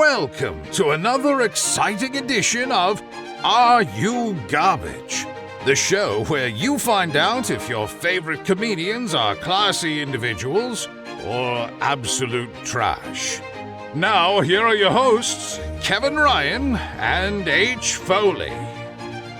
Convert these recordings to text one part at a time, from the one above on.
welcome to another exciting edition of Are You Garbage? The show where you find out if your favorite comedians are classy individuals or absolute trash. Now, here are your hosts, Kevin Ryan and H. Foley.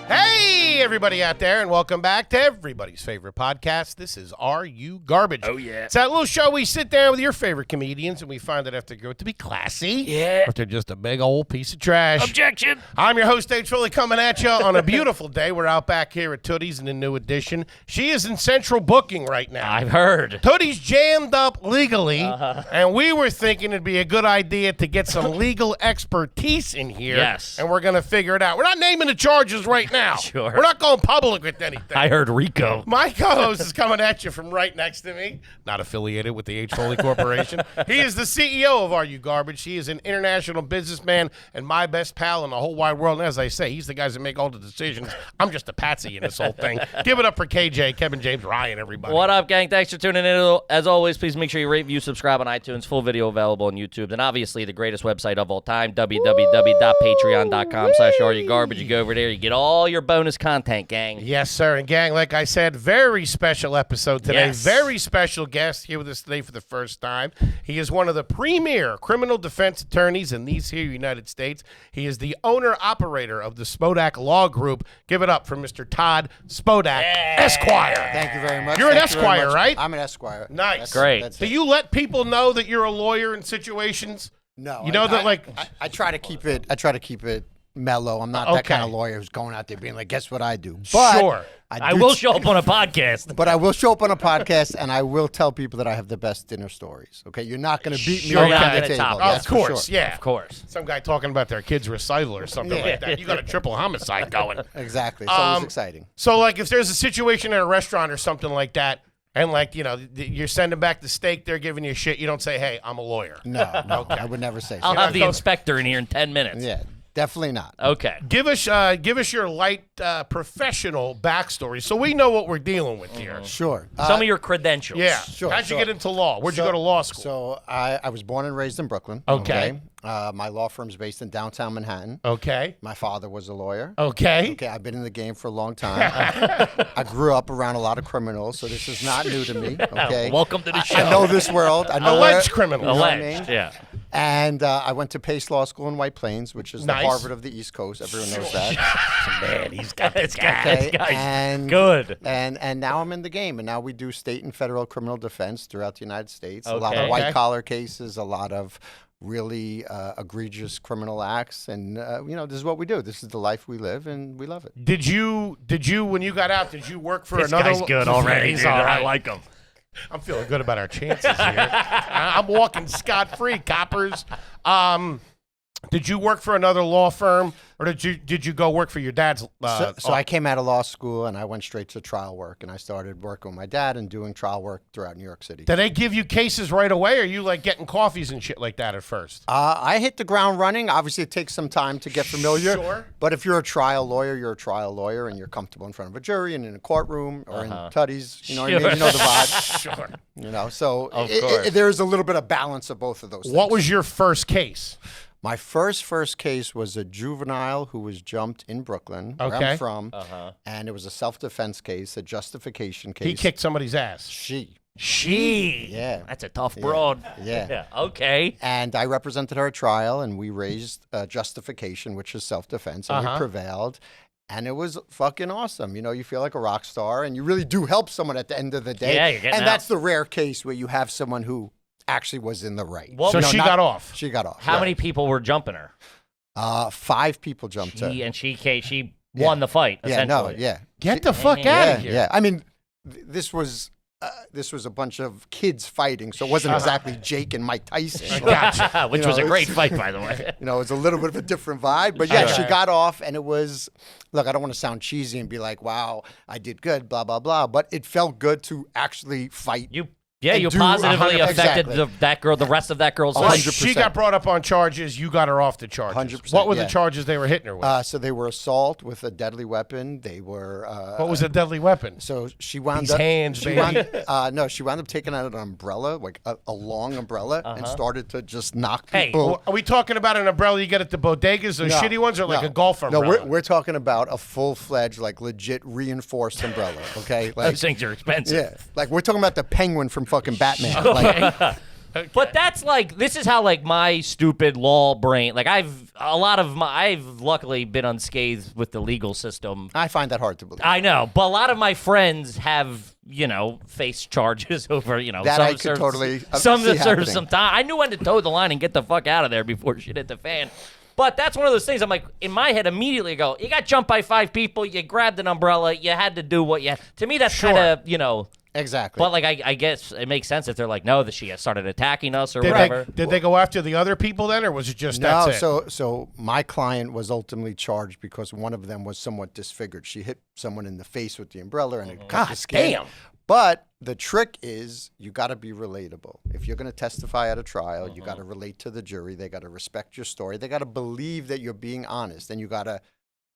Hey, everybody out there, and welcome back to everybody's favorite podcast. This is Are You Garbage? Oh, yeah. It's that little show we sit there with your favorite comedians, and we find out if they're good to be classy, Yeah. or if they're just a big old piece of trash. Objection. I'm your host, H. Foley, coming at you on a beautiful day. We're out back here at Tootie's in the new edition. She is in central booking right now. I've heard. Tootie's jammed up legally, and we were thinking it'd be a good idea to get some legal expertise in here. Yes. And we're going to figure it out. We're not naming the charges right now. Sure. We're not going public with anything. I heard Rico. My co-host is coming at you from right next to me. Not affiliated with the H. Foley Corporation. He is the CEO of Are You Garbage. He is an international businessman and my best pal in the whole wide world. And as I say, he's the guys that make all the decisions. I'm just a patsy in this whole thing. Give it up for KJ, Kevin James Ryan, everybody. What up, gang? Thanks for tuning in. As always, please make sure you rate, review, subscribe on iTunes. Full video available on YouTube. And obviously, the greatest website of all time, www.patreon.com/areyouGarbage. You go over there, you get all your bonus content, gang. Yes, sir. And gang, like I said, very special episode today. Yes. Very special guest here with us today for the first time. He is one of the premier criminal defense attorneys in these here United States. He is the owner-operator of the Spodek Law Group. Give it up for Mr. Todd Spodek, Esquire. Thank you very much. You're an Thank you very Esquire, much. right? I'm an Esquire. Nice. Great. That's Do it. you let people know that you're a lawyer in situations? No. You know that, like... I try to keep it. I try to keep it mellow. I'm not that kind of lawyer who's going out there being like, guess what I do. But Sure. I will show up on a podcast. But I will show up on a podcast and I will tell people that I have the best dinner stories. Okay, you're not going to beat me Sure, around not the gonna table. top it. That's Of for course, sure. yeah. Of course. Some guy talking about their kid's recital or something like that. You got a triple homicide going. Exactly. It's always exciting. So, like, if there's a situation at a restaurant or something like that, and, like, you know, you're sending back the steak, they're giving you shit, you don't say, hey, I'm a lawyer. No, I would never say I'll so. have the inspector in here in 10 minutes. Yeah, definitely not. Okay. Give us your light professional backstory so we know what we're dealing with here. Sure. Some of your credentials. Yeah. Sure, How'd you sure. get into law? Where'd you go to law school? So I was born and raised in Brooklyn. Okay. My law firm's based in downtown Manhattan. Okay. My father was a lawyer. Okay. Okay, I've been in the game for a long time. I grew up around a lot of criminals, so this is not new to me. Okay, Welcome to the show. I know this world. I know Alleged criminal. You know what I Alleged. mean? Yeah. And I went to Pace Law School in White Plains, which is Nice. the Harvard of the East Coast. Everyone knows that. Man, he's got this guy. Okay, This guy's and good. And now I'm in the game, and now we do state and federal criminal defense throughout the United States. A lot Okay. of white collar cases, a lot of really egregious criminal acts, and you know, this is what we do. This is the life we live, and we love it. Did you when you got out, did you work for This another guy's good already. He's dude. all right. I like him. I'm feeling good about our chances here. I'm walking scot-free, coppers. Did you work for another law firm, or did you go work for your dad's? So I came out of law school and I went straight to trial work, and I started working with my dad and doing trial work throughout New York City. Did they give you cases right away, or are you like getting coffees and shit like that at first? I hit the ground running. Obviously, it takes some time to get familiar. Sure. But if you're a trial lawyer, you're a trial lawyer, and you're comfortable in front of a jury and in a courtroom or in Tutties. You know what I mean? Sure. You know the vibe. Sure. You know, so Of course. there's a little bit of balance of both of those things. What was your first case? My first case was a juvenile who was jumped in Brooklyn, where Okay. I'm from, and it was a self-defense case, a justification case. He kicked somebody's ass. She. Yeah. That's a tough broad. Yeah. Okay. And I represented her at trial, and we raised justification, which is self-defense, and we prevailed. And it was fucking awesome. You know, you feel like a rock star, and you really do help someone at the end of the day. Yeah, you're getting and out. that's the rare case where you have someone who actually was in the right. What- So You know, she got off. She got off. How many people were jumping her? 5 people jumped her. She won the fight, Yeah, no, essentially. yeah. Get the fuck out Yeah, of here. yeah. I mean, this was a bunch of kids fighting, so it wasn't exactly Jake and Mike Tyson. Gotcha. Which You was know, a great it's- fight, by the way. You know, it's a little bit of a different vibe, but yeah, Sure. she got off, and it was. Look, I don't want to sound cheesy and be like, "Wow, I did good," blah blah blah, but it felt good to actually fight. You Yeah, and you do positively 100%. affected Exactly. that girl, the rest of that girl's So life. she got brought up on charges. You got her off the charges. 100%, What were yeah. the charges they were hitting her with? So they were assault with a deadly weapon. They were. What was a deadly weapon? So she wound These up. hands, she baby. no, she wound up taking out an umbrella, like a long umbrella, and started to just knock Hey, people. Well, are we talking about an umbrella you get at the bodegas, those No, shitty ones, or like no. a golf umbrella? No, we're talking about a full-fledged, like legit reinforced umbrella. Okay, like Those things are expensive. yeah, like we're talking about the penguin from fucking Batman. Like, But that's like, this is how like my stupid law brain, like I've luckily been unscathed with the legal system. I find that hard to believe. I know, but a lot of my friends have, faced charges over, That some I have could totally some see that served happening. some time. I knew when to toe the line and get the fuck out of there before shit hit the fan. But that's one of those things I'm like, in my head immediately go, you got jumped by 5 people, you grabbed an umbrella, you had to do what you had. To me, that's Sure. kind of, Exactly. but like I guess it makes sense if they're like, no, that she has started attacking us or Did whatever. they go after the other people then, or was it just No, that's it? so my client was ultimately charged because one of them was somewhat disfigured. She hit someone in the face with the umbrella and it cut the skin. damn. But the trick is you got to be relatable. If you're going to testify at a trial, you got to relate to the jury. They got to respect your story. They got to believe that you're being honest, and you got to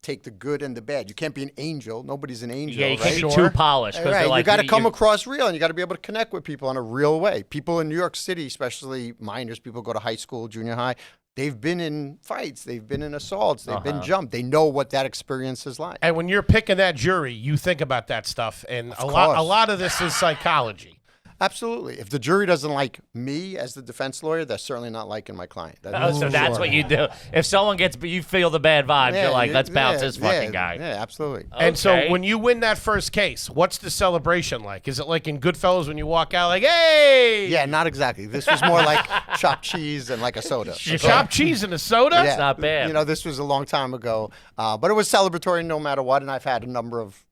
take the good and the bad. You can't be an angel. Nobody's an angel, Yeah, you right? can't be too polished. 'cause Right, they're like, you got to come you- across real, and you got to be able to connect with people in a real way. People in New York City, especially minors, people go to high school, junior high. They've been in fights. They've been in assaults. They've been jumped. They know what that experience is like. And when you're picking that jury, you think about that stuff, and a course. lot of this is psychology. Absolutely. If the jury doesn't like me as the defense lawyer, they're certainly not liking my client. So that's what you do. If someone you feel the bad vibes, you're like, let's bounce this fucking guy. Yeah, absolutely. And so Okay. when you win that first case, what's the celebration like? Is it like in Goodfellas when you walk out like, hey? Yeah, not exactly. This was more like chopped cheese and like a soda. Chopped cheese and a soda? Yeah. not bad. This was a long time ago, but it was celebratory no matter what. And I've had a number of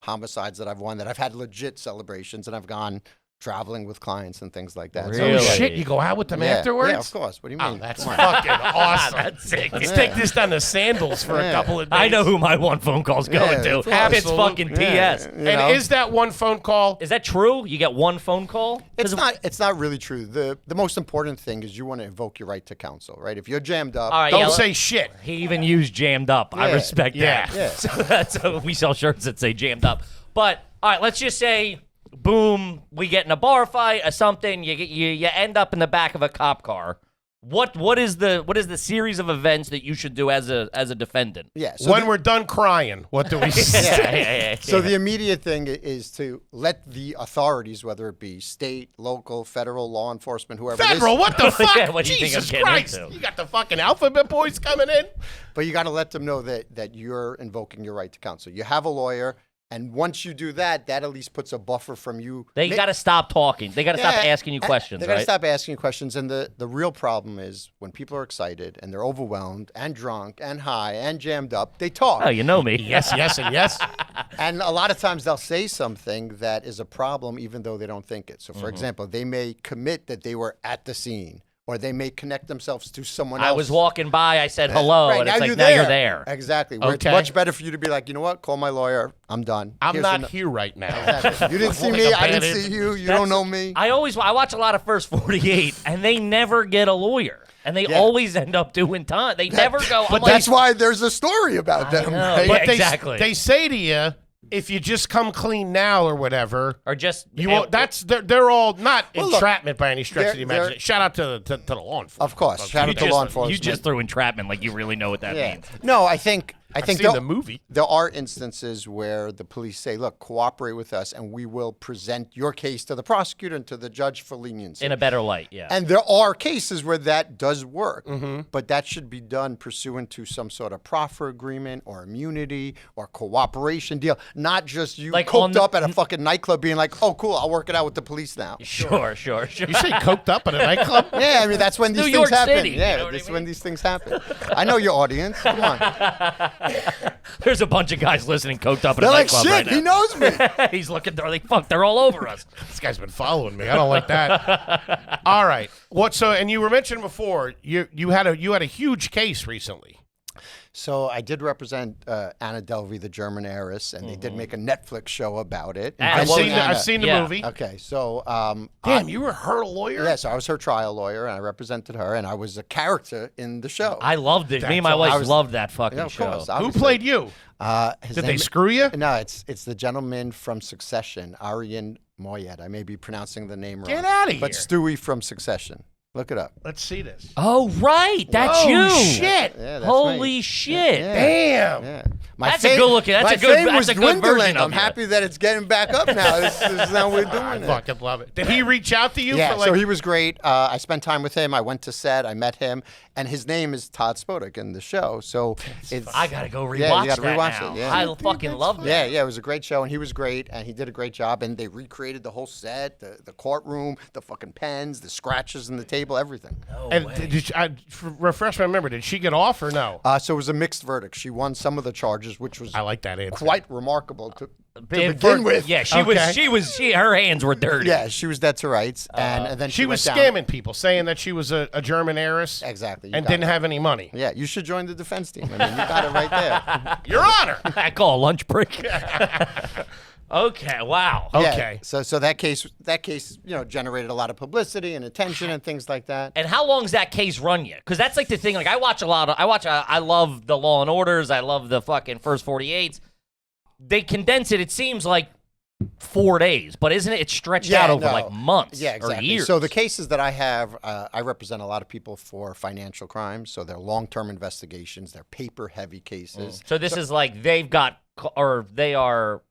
homicides that I've won that I've had legit celebrations, and I've gone traveling with clients and things like that. Really? Oh, shit, you go out with them afterwards? Yeah, of course. What do you mean? Oh, that's fucking awesome. That's sick. Let's take this down to Sandals for a couple of days. I know who my one phone call's going to. of course. It's fucking Yeah, TS. you know? And is that one phone call? Is that true? You get one phone call? It's not really true. The most important thing is you want to invoke your right to counsel, right? If you're jammed up, All right, Don't yeah, say shit. He even used jammed up. I Yeah, respect yeah, that. yeah. So that's we sell shirts that say jammed up. But all right, let's just say, boom, we get in a bar fight or something. You end up in the back of a cop car. What is the series of events that you should do as a defendant? yeah. So When we're done crying, what do we say? So the immediate thing is to let the authorities, whether it be state, local, federal, law enforcement, whoever Federal, it is, what the fuck? Yeah, what do you think Jesus I'm getting Christ. into? You got the fucking alphabet boys coming in? but you got to let them know that you're invoking your right to counsel. You have a lawyer, and once you do that, that at least puts a buffer from you. They got to stop talking. They got to stop Yeah, asking you questions, They got to right? stop asking you questions. And the real problem is when people are excited and they're overwhelmed and drunk and high and jammed up, they talk. Oh, you know me. Yes, yes, and yes. And a lot of times they'll say something that is a problem even though they don't think it. So, for Mm-hmm. example, they may commit that they were at the scene, or they may connect themselves to someone else. I was walking by. I said hello, Right, and it's now like you're now there. you're there. Exactly. Where Okay. It's much better for you to be like, you know what? Call my lawyer. I'm done. I'm Here's not the- here right now. Exactly. You didn't see Like me. a I didn't bandit. see you. You That's- don't know me. I watch a lot of First 48, and they never get a lawyer, and they Yeah. always end up doing time. They never go. But I'm like, that's why there's a story about them. know. Right? Yeah, But exactly. they say to you, if you just come clean now or whatever, or just you won't. They're all not look, entrapment by any stretch of the they're- imagination. Shout out to the law enforcement. Of course. Shout you out to just, law enforcement. You just threw entrapment like you really know what that Yeah. means. No, I think I've think seen there, the movie. there are instances where the police say, "Look, cooperate with us, and we will present your case to the prosecutor and to the judge for leniency." In a better light, yeah. And there are cases where that does work, Mm-hmm. but that should be done pursuant to some sort of proffer agreement or immunity or cooperation deal, not just you Like on coked the- up at a fucking nightclub being like, "Oh, cool, I'll work it out with the police now." Sure. You say coked up at a nightclub? Yeah, I mean that's when these New things York happen. City, you Yeah, know what I that's mean? when these things happen. I know your audience. Come on. There's a bunch of guys listening, coked up at They're a like, nightclub "Shit, right he now. knows me." He's looking. They're like, fuck. They're all over us. This guy's been following me. I don't like that. All right. What? So, and you were mentioning before you had a huge case recently. So I did represent Anna Delvey, the German heiress, and they did make a Netflix show about it. I've seen the Yeah. movie. Okay, so Damn, you were her lawyer? yeah, so I was her trial lawyer, and I represented her, and I was a character in the show. I loved it. Me and my That's wife loved that fucking Yeah, of show. course. Who obviously. played you? His Did name- they screw you? No, it's the gentleman from Succession, Aryan Moyed. I may be pronouncing the name wrong. Get outta But here. Stewie from Succession. Look it up. Let's see this. Oh, right. That's Oh, you. shit. Yeah, that's Holy me. shit. Yeah. Damn. Yeah. That's a good looking- that's my a good- fame that's was a good dwindling. version of I'm you. happy that it's getting back up now. This is how we're I doing it. fucking love it. Did he reach out to you? Yeah, for like, so he was great. I spent time with him. I went to set. I met him, and his name is Todd Spodek in the show. So it's I got to go rewatch Yeah, you gotta that rewatch now. it, yeah. I fucking loved yeah, that. yeah, it was a great show, and he was great, and he did a great job. And they recreated the whole set, the courtroom, the fucking pens, the scratches in the table, everything. and did she, refresh my memory. Did she get off or no? So it was a mixed verdict. She won some of the charges, which was I like that answer. quite remarkable to Big begin with. Yeah, Okay. her hands were dirty. Yeah, she was dead to rights, and then She was went down. scamming people, saying that she was a German heiress. Exactly, you And got didn't it. have any money. Yeah, you should join the defense team. I mean, you got it right there. Your Honor. I call a lunch break. Okay, wow. Yeah, Okay. So that case, generated a lot of publicity and attention and things like that. And how long's that case run you? Because that's like the thing. Like I love the Law and Orders. I love the fucking First 48s. They condense it. It seems like 4 days, but isn't it? It's stretched out over like months Yeah, exactly. or years. So the cases that I have, I represent a lot of people for financial crimes. So they're long-term investigations. They're paper-heavy cases. So this is like they are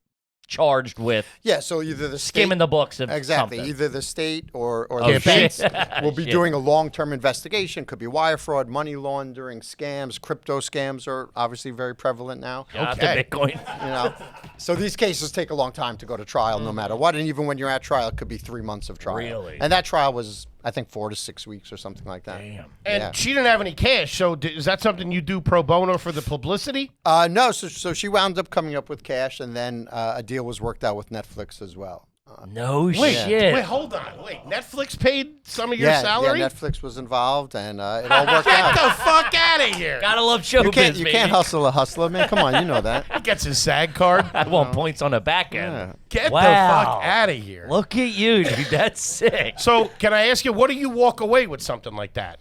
charged with Yeah. So either the skimming the books of exactly something. either the state or Oh, the shit. defense will be Shit. doing a long-term investigation. Could be wire fraud, money laundering, scams, crypto scams are obviously very prevalent now. Not Okay. the Bitcoin. You know, so these cases take a long time to go to trial, no matter what. And even when you're at trial, it could be 3 months of trial. Really? And that trial was, I think, 4 to 6 weeks or something like that. Damn. And Yeah. she didn't have any cash, so is that something you do pro bono for the publicity? No, so she wound up coming up with cash, and then a deal was worked out with Netflix as well. No shit. Wait, hold on. Wait, Netflix paid some of your Yeah, salary? yeah, Netflix was involved, and it all worked Get out. the fuck out of here. Gotta love showbiz, You baby. can't hustle a hustler, man. Come on, you know that. He gets his SAG card. I want points on the back end. Yeah. Get Wow. the fuck out of here. Look at you, dude. That's sick. So, can I ask you, what do you walk away with something like that?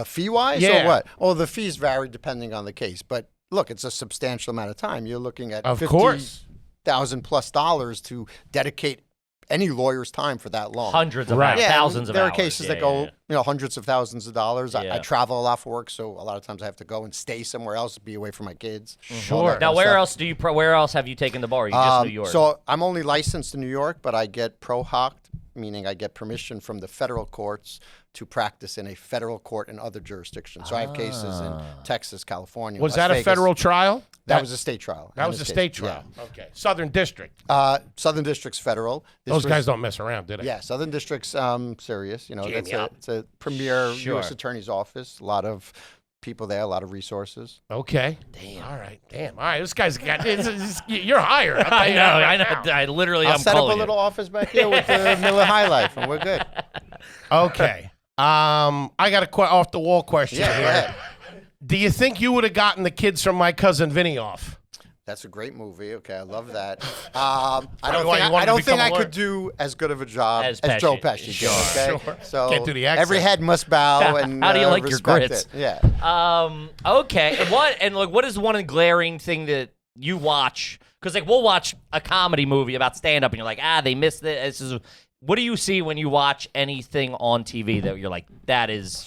Fee-wise Yeah. or what? Oh, the fees vary depending on the case, but look, it's a substantial amount of time. You're looking at Of course. $50,000+ to dedicate any lawyer's time for that long. Hundreds of Right. hours, Yeah, thousands of there hours. are cases Yeah, that go, yeah. hundreds of thousands of dollars. Yeah. I travel a lot for work, so a lot of times I have to go and stay somewhere else, be away from my kids. Sure. all that Now, kind of where stuff. else where else have you taken the bar? Or you just New York? So I'm only licensed in New York, but I get pro-hocked, meaning I get permission from the federal courts to practice in a federal court in other jurisdictions. So I have cases in Texas, California. Was Las that a Vegas. federal trial? That was a state trial. That in was a this state case. trial. Okay. Southern District. Yeah. Southern District's federal. This Those was- guys don't mess around, do they? Yeah, Southern District's serious. Jam That's you up. it's a premier Sure. U.S. Attorney's office. A lot of people there, a lot of resources. Okay. Damn. All right. Damn. All right. This guy's got. You're hired. I'll tell I you know. that right I know. now. I literally, I'll I'm set up a calling little office back here with the Miller High Life, and we're good. Okay. I got a off the wall question Yeah, go here. ahead. Do you think you would have gotten the kids from My Cousin Vinny off? That's a great movie. Okay, I love that. I don't why you wanted to think become a I lawyer. could do as good of a job As as Joe Pesci. Pesci did. Okay, Sure. so Can't do the accent. every head must bow. And How do you like your respect grits? it. Yeah. Okay. What is one glaring thing that you watch? Because like we'll watch a comedy movie about stand up, and you're like, they missed it. What do you see when you watch anything on TV that you're like,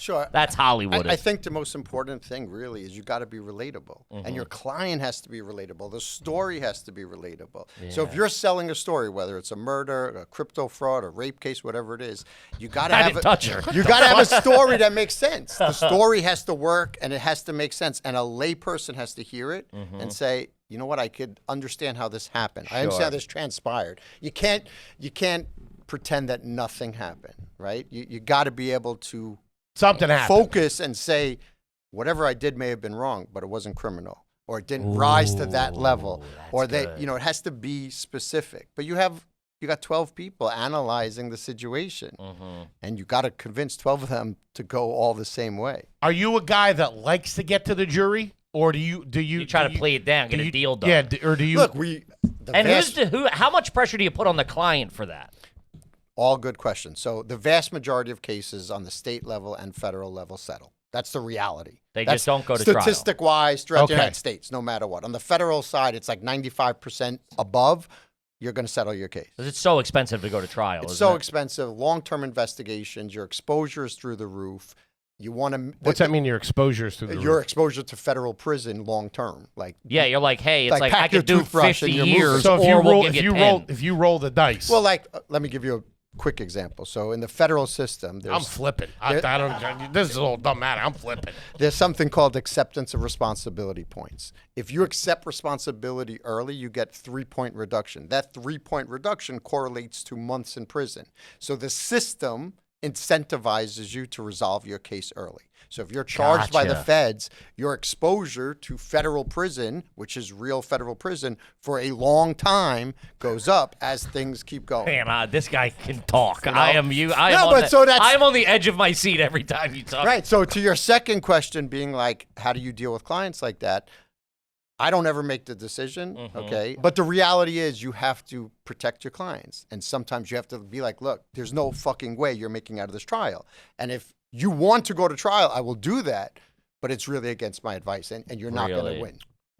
Sure. that's Hollywood? I think the most important thing really is you got to be relatable, Mm-hmm. and your client has to be relatable. The story has to be relatable. So if you're selling a story, whether it's a murder, a crypto fraud, a rape case, whatever it is, you got to I have didn't touch her. You got to have a story that makes sense. The story has to work, and it has to make sense, and a layperson has to hear it and say, you know what, I could understand how this happened. I understand how this transpired. You can't pretend that nothing happened, right? You got to be able to Something happened. focus and say, whatever I did may have been wrong, but it wasn't criminal, or it didn't rise to that level, or it has to be specific. But you got 12 people analyzing the situation, and you got to convince 12 of them to go all the same way. Are you a guy that likes to get to the jury? Or do you You try to play it down, get a deal done. Yeah, or do you Look, How much pressure do you put on the client for that? all good questions. So the vast majority of cases on the state level and federal level settle. That's the reality. They That's just don't go to trial. Statistic-wise, throughout the Okay. United States, no matter what. On the federal side, it's like 95% above, you're going to settle your case. 'Cause it's so expensive to go to trial. It's isn't so it? expensive. Long-term investigations, your exposure is through the roof. You want to. What's that mean? Your exposures to the Your roof? exposure to federal prison long-term, like. Yeah, you're like, hey, it's Like, like pack I could your do toothbrush 50 and you're moving. years, So if or you we'll roll, give if you you 10. roll, if you roll the dice, Well, like, let me give you a quick example. So in the federal system, I'm there's flipping. I don't. This is all doesn't matter. I'm flipping. there's something called acceptance of responsibility points. If you accept responsibility early, you get 3-point reduction. That 3-point reduction correlates to months in prison. So the system incentivizes you to resolve your case early. So if you're charged by the Gotcha. feds, your exposure to federal prison, which is real federal prison, for a long time goes up as things keep going. Man, this guy can talk. You know? I am you. I No, am on but the, so that's- I am on the edge of my seat every time you talk. Right. So to your second question being like, how do you deal with clients like that? I don't ever make the decision, okay? But the reality is you have to protect your clients. And sometimes you have to be like, look, there's no fucking way you're making out of this trial. And if you want to go to trial, I will do that, but it's really against my advice and you're not going Really? to win.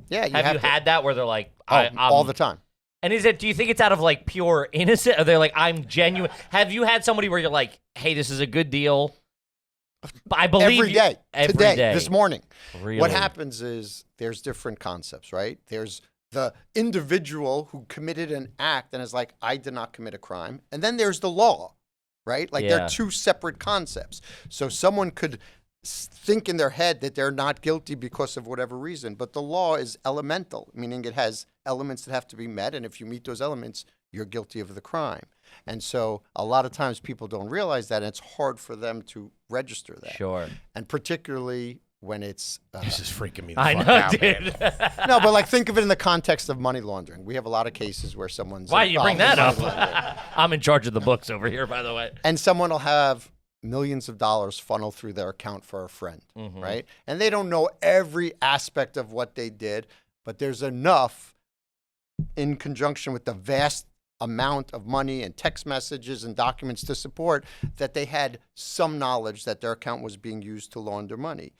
Yeah, Have you to. had that where they're like, All the time. And is it? Do you think it's out of like pure innocent? Or they're like, I'm genuine? Have you had somebody where you're like, hey, this is a good deal? I believe Every day. Every Today, day. this morning. Really? What happens is there's different concepts, right? There's the individual who committed an act and is like, I did not commit a crime. And then there's the law, right? Like Yeah. they're two separate concepts. So someone could think in their head that they're not guilty because of whatever reason, but the law is elemental, meaning it has elements that have to be met. And if you meet those elements, you're guilty of the crime. And so a lot of times people don't realize that, and it's hard for them to register that. Sure. And particularly when it's This is freaking me the I fuck know, out, dude. man. no, but like think of it in the context of money laundering. We have a lot of cases where someone's Why you bring that involved in money up? laundering. I'm in charge of the books over here, by the way. And someone will have millions of dollars funnel through their account for a friend, right? And they don't know every aspect of what they did, but there's enough in conjunction with the vast amount of money and text messages and documents to support that they had some knowledge that their account was being used to launder money.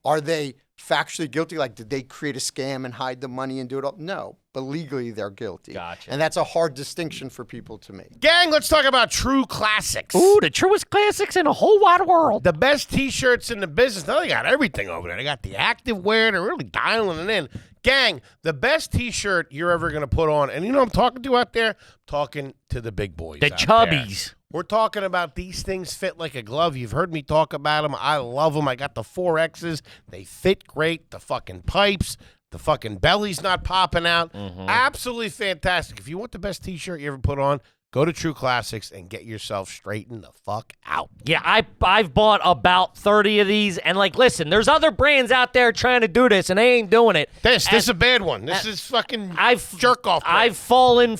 Are they factually guilty? Like, did they create a scam and hide the money and do it all? No, but legally they're guilty. Gotcha. And that's a hard distinction for people to make. Gang, let's talk about True Classics. Ooh, the truest classics in the whole wide world. The best T-shirts in the business. Now they got everything over there. They got the active wear. They're really dialing it in. Gang, the best T-shirt you're ever going to put on, and you know who I'm talking to out there? I'm talking to the big boys The out chubbies. there. We're talking about these things fit like a glove. You've heard me talk about them. I love them. I got the 4Xs. They fit great. The fucking pipes. The fucking belly's not popping out. Absolutely fantastic. If you want the best T-shirt you ever put on, go to True Classics and get yourself straightened the fuck out. Yeah, I've bought about 30 of these, and like, listen, there's other brands out there trying to do this, and they ain't doing it. This is a bad one. This is fucking I've jerk off. I've fallen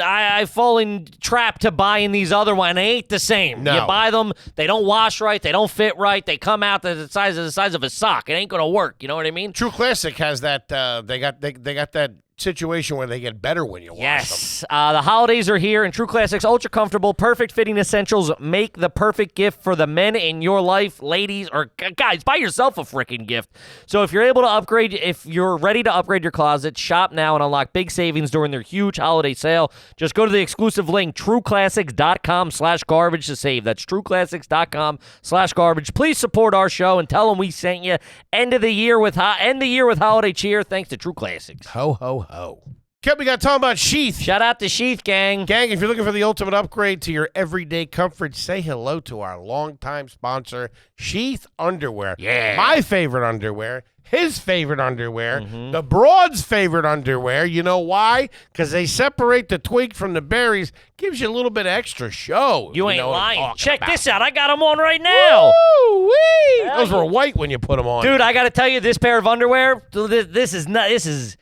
I've fallen trapped to buying these other ones. They ain't the same. No. You buy them, they don't wash right, they don't fit right, they come out the size of a sock. It ain't gonna work. You know what I mean? True Classic has that. They got that situation where they get better when you wash them. Yes. The holidays are here, and True Classics Ultra Comfortable, perfect fitting essentials make the perfect gift for the men in your life, ladies, or guys, buy yourself a freaking gift. So if you're able to upgrade, if you're ready to upgrade your closet, shop now and unlock big savings during their huge holiday sale. Just go to the exclusive link, trueclassics.com/garbage to save. That's trueclassics.com/garbage. Please support our show and tell them we sent you. End the year with holiday cheer thanks to True Classics. Ho, ho, ho. Kev, we got to talk about Sheath. Shout out to Sheath Gang. Gang, if you're looking for the ultimate upgrade to your everyday comfort, say hello to our longtime sponsor, Sheath Underwear. Yeah. My favorite underwear, his favorite underwear, the broad's favorite underwear. You know why? Because they separate the twig from the berries. Gives you a little bit of extra show. You ain't know what I'm lying. talking Check about. this out. I got them on right now. Woo-wee. Those Yeah. were white when you put them on. Dude, I got to tell you, this pair of underwear, this is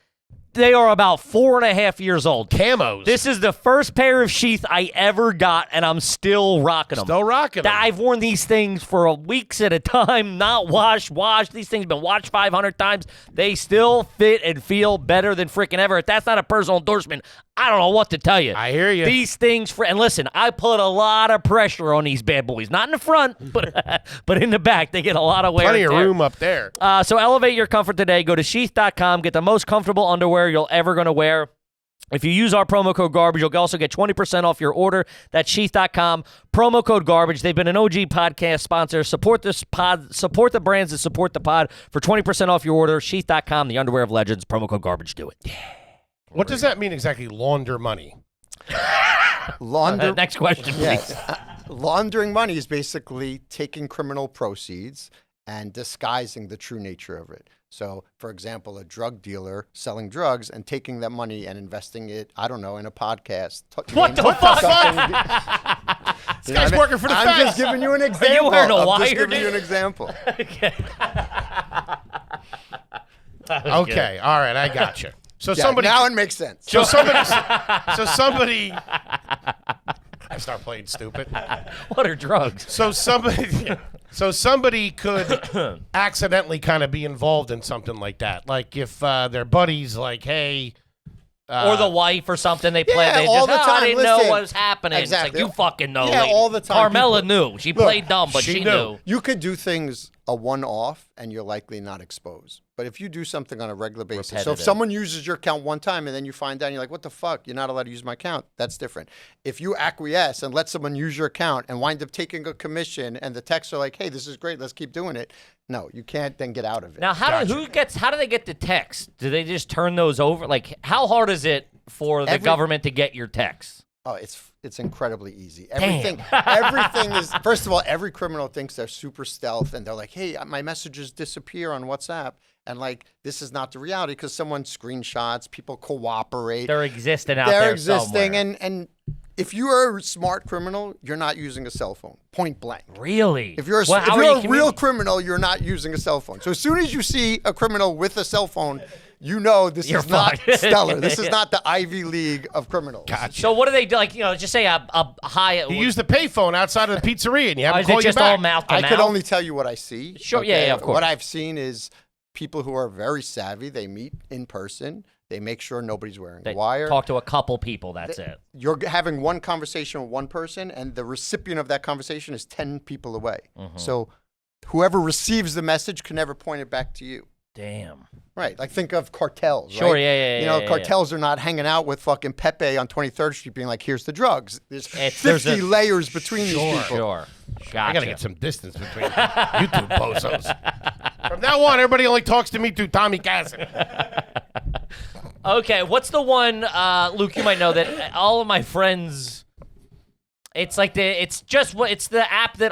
They are about 4.5 years old. Camos. This is the first pair of sheath I ever got, and I'm still rocking them. Still rocking them. I've worn these things for weeks at a time, not washed. These things have been washed 500 times. They still fit and feel better than freaking ever. If that's not a personal endorsement, I don't know what to tell you. I hear you. These things, and listen, I put a lot of pressure on these bad boys. Not in the front, but in the back. They get a lot of wear Plenty and of tear. room up there. So elevate your comfort today. Go to sheath.com. Get the most comfortable underwear you'll ever going to wear. If you use our promo code GARBAGE, you'll also get 20% off your order. That's sheath.com. Promo code GARBAGE. They've been an OG podcast sponsor. Support this pod. Support the brands that support the pod for 20% off your order. Sheath.com, the underwear of legends. Promo code GARBAGE. Do it. Yeah. What does that mean exactly, launder money? Next question, please. Yes. Laundering money is basically taking criminal proceeds and disguising the true nature of it. So, for example, a drug dealer selling drugs and taking that money and investing it, I don't know, in a podcast. What the fuck? This guy's working for the feds. I'm just giving you an example. Are you wearing a I'm wire, just giving dude? you an example. Okay, all right, I got you. So Yeah, somebody now it makes sense. So somebody. I start playing stupid. What are drugs? So somebody could accidentally kind of be involved in something like that. Like if their buddy's like, hey. Or the wife or something they play. Yeah, They all just, the I time. didn't know Listen, what was happening. exactly. It's like, you fucking know. Yeah, Like, all the time. Carmela People- knew. She played dumb, but she knew. You could do things a one-off and you're likely not exposed. But if you do something on a regular basis, so Repetitive. if someone uses your account one time and then you find out and you're like, what the fuck? You're not allowed to use my account. That's different. If you acquiesce and let someone use your account and wind up taking a commission and the texts are like, hey, this is great, let's keep doing it. No, you can't then get out of it. Now, how do they get the text? Do they just turn those over? Like, how hard is it for the government to get your texts? Oh, it's incredibly easy. Everything is, first of all, every criminal thinks they're super stealth and they're like, hey, my messages disappear on WhatsApp. And like, this is not the reality because someone screenshots, people cooperate. They're existing out there They're existing. somewhere. And if you are a smart criminal, you're not using a cell phone, point blank. Really? If you're a real criminal, you're not using a cell phone. So as soon as you see a criminal with a cell phone, you know this is not stellar. This is not the Ivy League of criminals. Gotcha. So what do they do? Like, just say a high. You use the payphone outside of the pizzeria and you have Oh, to is call it you just all back. mouth to I mouth? could only tell you what I see. Sure, yeah, of course. What I've seen is people who are very savvy. They meet in person. They make sure nobody's wearing a wire. Talk to a couple people. That's it. You're having one conversation with one person, and the recipient of that conversation is 10 people away. Mm-hmm. So whoever receives the message can never point it back to you. Damn. Right. Like think of cartels, Sure, right? yeah. Cartels are not hanging out with fucking Pepe on 23rd Street being like, here's the drugs. There's 50 layers between these people. Sure. Gotcha. I got to get some distance between you two bozos. From now on, everybody only talks to me through Tommy Casson. Okay, what's the one, Luke, you might know that all of my friends, it's like it's the app that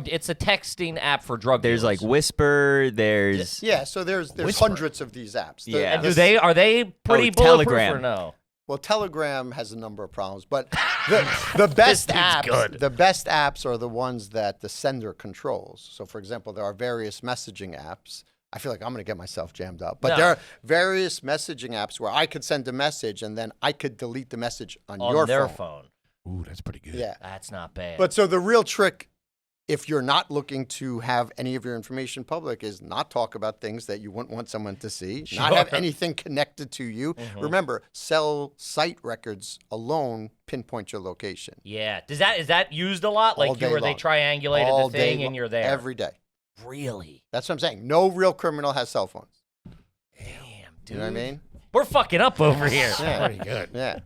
it's a texting app for drug There's dealers. like Whisper, there's Yeah, so there's hundreds of these apps. Yeah. And are they pretty bulletproof Telegram. or no? Well, Telegram has a number of problems, but the best apps are the ones that the sender controls. So, for example, there are various messaging apps. I feel like I'm going to get myself jammed up, but there are various messaging apps where I could send a message and then I could delete the message on your their phone. Ooh, that's pretty good. Yeah, That's not bad. but so the real trick, if you're not looking to have any of your information public, is not talk about things that you wouldn't want someone to see, not have anything connected to you. Mm-hmm. Remember, cell site records alone pinpoint your location. yeah, is that used a lot? All Like day where they long. triangulated All the thing day and you're there every day. Really? That's what I'm saying. No real criminal has cell phones. Damn, dude. You know what I mean? We're fucking up over here. Yeah. Pretty good. Yeah.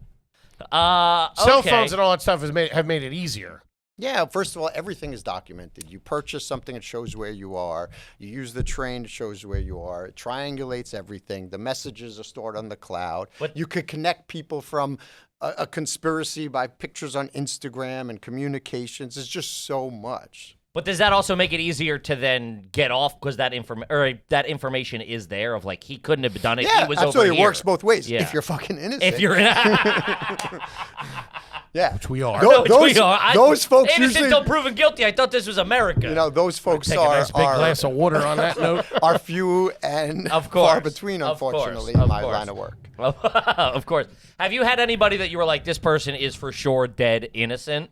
Cell Okay. phones and all that stuff have made it easier. Yeah, first of all, everything is documented. You purchase something, it shows where you are. You use the train, it shows where you are. It triangulates everything. The messages are stored on the cloud. But- you could connect people from a conspiracy by pictures on Instagram and communications. It's just so much. But does that also make it easier to then get off because that information is there of like he couldn't have done it. Yeah, he was absolutely. over It here. works both ways. Yeah. If you're fucking innocent. If you're yeah. Which we are. Those folks innocent usually, till proven guilty. I thought this was America. you know, those folks Take a nice big are glass of water on that note. are few and Of far course. between, Of course. unfortunately, in Of my course. line of work. Of course. Have you had anybody that you were like, this person is for sure dead innocent?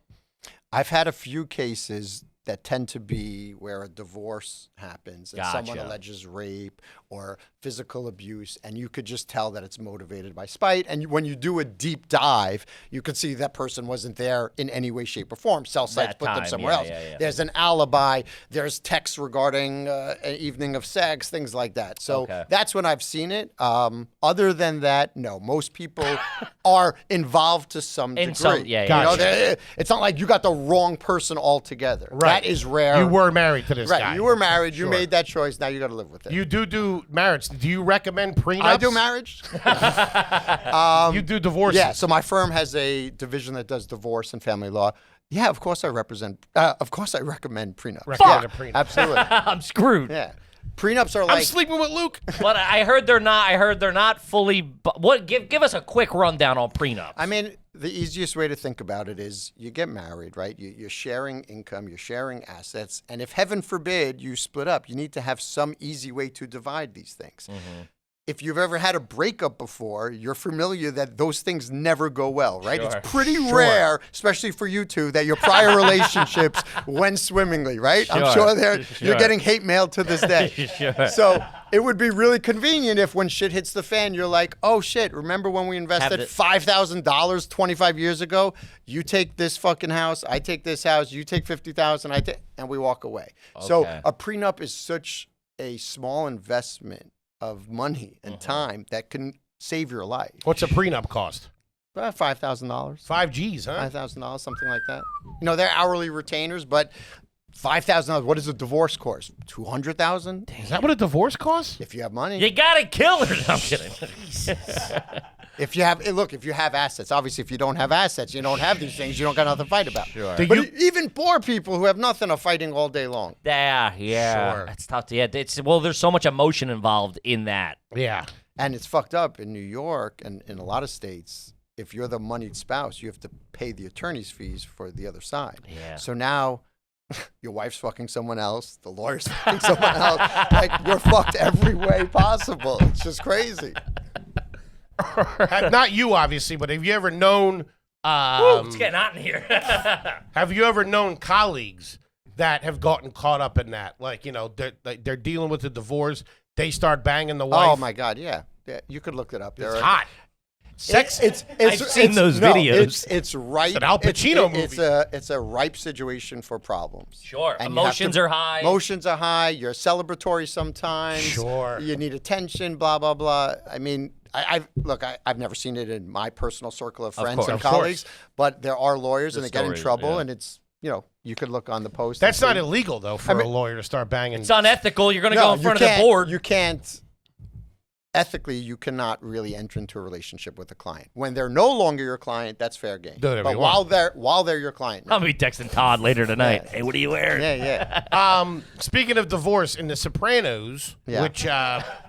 I've had a few cases that tend to be where a divorce happens and someone Gotcha. alleges rape or physical abuse, and you could just tell that it's motivated by spite. And when you do a deep dive, you could see that person wasn't there in any way, shape, or form. Cell sites That put them time, somewhere yeah, else. yeah, yeah. There's an alibi. There's texts regarding an evening of sex, things like that. So Okay. that's when I've seen it. Other than that, no. Most people are involved to some degree. Yeah, You yeah. know, Gotcha. it's not like you got the wrong person altogether. Right. That is rare. You were married to this right. guy. You were married. Sure. You made that choice. Now you got to live with it. You do marriage. Do you recommend prenups? I do marriage. You do divorces. Yeah. So my firm has a division that does divorce and family law. Yeah. Of course I represent. Of course I recommend prenups. Recommend Yeah, a prenup. absolutely. I'm screwed. Yeah. Prenups are I'm like. sleeping with Luke. But I heard they're not. I heard they're not fully. What? Give us a quick rundown on prenups. I mean, the easiest way to think about it is you get married, right? You're sharing income, you're sharing assets, and if heaven forbid you split up, you need to have some easy way to divide these things. If you've ever had a breakup before, you're familiar that those things never go well, right? Sure. It's pretty rare, especially for you two, that your prior relationships went swimmingly, right? I'm Sure. sure you're getting hate mail to this day. Sure. So it would be really convenient if when shit hits the fan, you're like, oh shit, remember when we invested the- $5,000 25 years ago? You take this fucking house, I take this house, you take 50,000, and we walk away. So Okay. a prenup is such a small investment of money and time that can save your life. What's a prenup cost? About $5,000. 5 G's, huh? $5,000, something like that. You know, they're hourly retainers, but $5,000. What does a divorce cost? $200,000 Is that what a divorce costs? if you have money. you gotta kill her. No, I'm kidding. If you have, look, if you have assets, obviously, if you don't have assets, you don't have these things, you don't got nothing to fight about. Sure. Do But you- even poor people who have nothing are fighting all day long. Yeah. Sure. It's tough to. Yeah. There's so much emotion involved in that. Yeah. And it's fucked up in New York and in a lot of states. If you're the moneyed spouse, you have to pay the attorney's fees for the other side. Yeah. So now your wife's fucking someone else, the lawyer's fucking someone else. Like, you're fucked every way possible. It's just crazy. Not you, obviously, but have you ever known? It's getting hot in here. Have you ever known colleagues that have gotten caught up in that? Like, you know, they're dealing with a divorce. They start banging the wife. Oh my God, yeah. You could look it up. It's hot. Sex. I've seen those videos. It's ripe. It's an Al Pacino It's a ripe situation for problems. Sure. And you have Emotions to- are high. Emotions are high. You're celebratory sometimes. Sure. You need attention. Blah blah blah. I mean, I've never seen it in my personal circle of friends course. and Of course. colleagues, but there are lawyers and they get in stories, trouble, yeah. and it's you could look on the post. That's and not see. illegal though for a lawyer to start banging. It's unethical. You're gonna No, go in you front of the can't- board. You can't. Ethically, you cannot really enter into a relationship with a client. When they're no longer your client, that's fair game. Do whatever But you while they're your client, I'm gonna be texting Todd later tonight. Hey, what are you wearing? yeah. Speaking of divorce, in The Sopranos, Yeah. which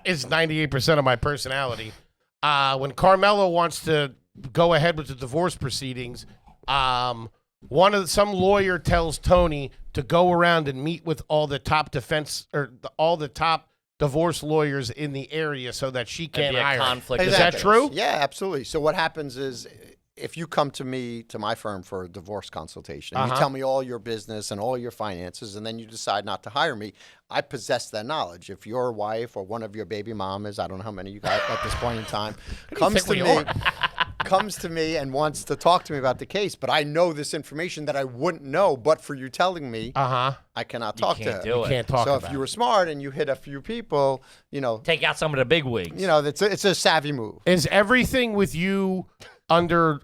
is 98% of my personality, when Carmelo wants to go ahead with the divorce proceedings, some lawyer tells Tony to go around and meet with all the top all the top divorce lawyers in the area so that she can't be a hire. conflict of Is that interest. true? Yeah, absolutely. So what happens is, if you come to my firm for a divorce consultation, and you tell me all your business and all your finances, and then you decide not to hire me, I possess that knowledge. If your wife or one of your baby mamas, I don't know how many you got at this point in time, comes to me and wants to talk to me about the case, but I know this information that I wouldn't know, but for you telling me, I cannot talk to can't her. do it. Can't talk So about if you it. were smart and you hit a few people, Take out some of the big wigs. it's a savvy move. Is everything with you under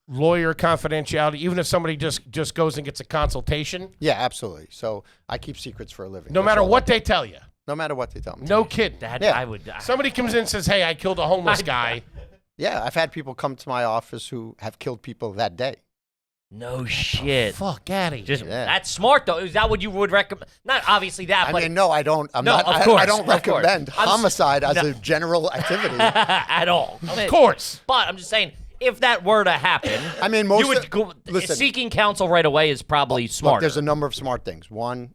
lawyer confidentiality, even if somebody just goes and gets a consultation? Yeah, absolutely. So I keep secrets for a living. No That's matter all what I do. they tell you. No matter what they tell me. No kidding. That Yeah. I would. Somebody comes in and says, hey, I killed a homeless guy. Yeah, I've had people come to my office who have killed people that day. No shit. Fuck, Addy. Just Yeah. that's smart though. Is that what you would recommend? Not obviously that, I but mean, no, I don't. No, of course, I don't of course. recommend I'm s- homicide as no. a general activity. at all. I mean, Of course. But I'm just saying, if that were to happen, I mean, most you would of- go, listen. seeking counsel right away is probably Look, smart. there's a number of smart things. One,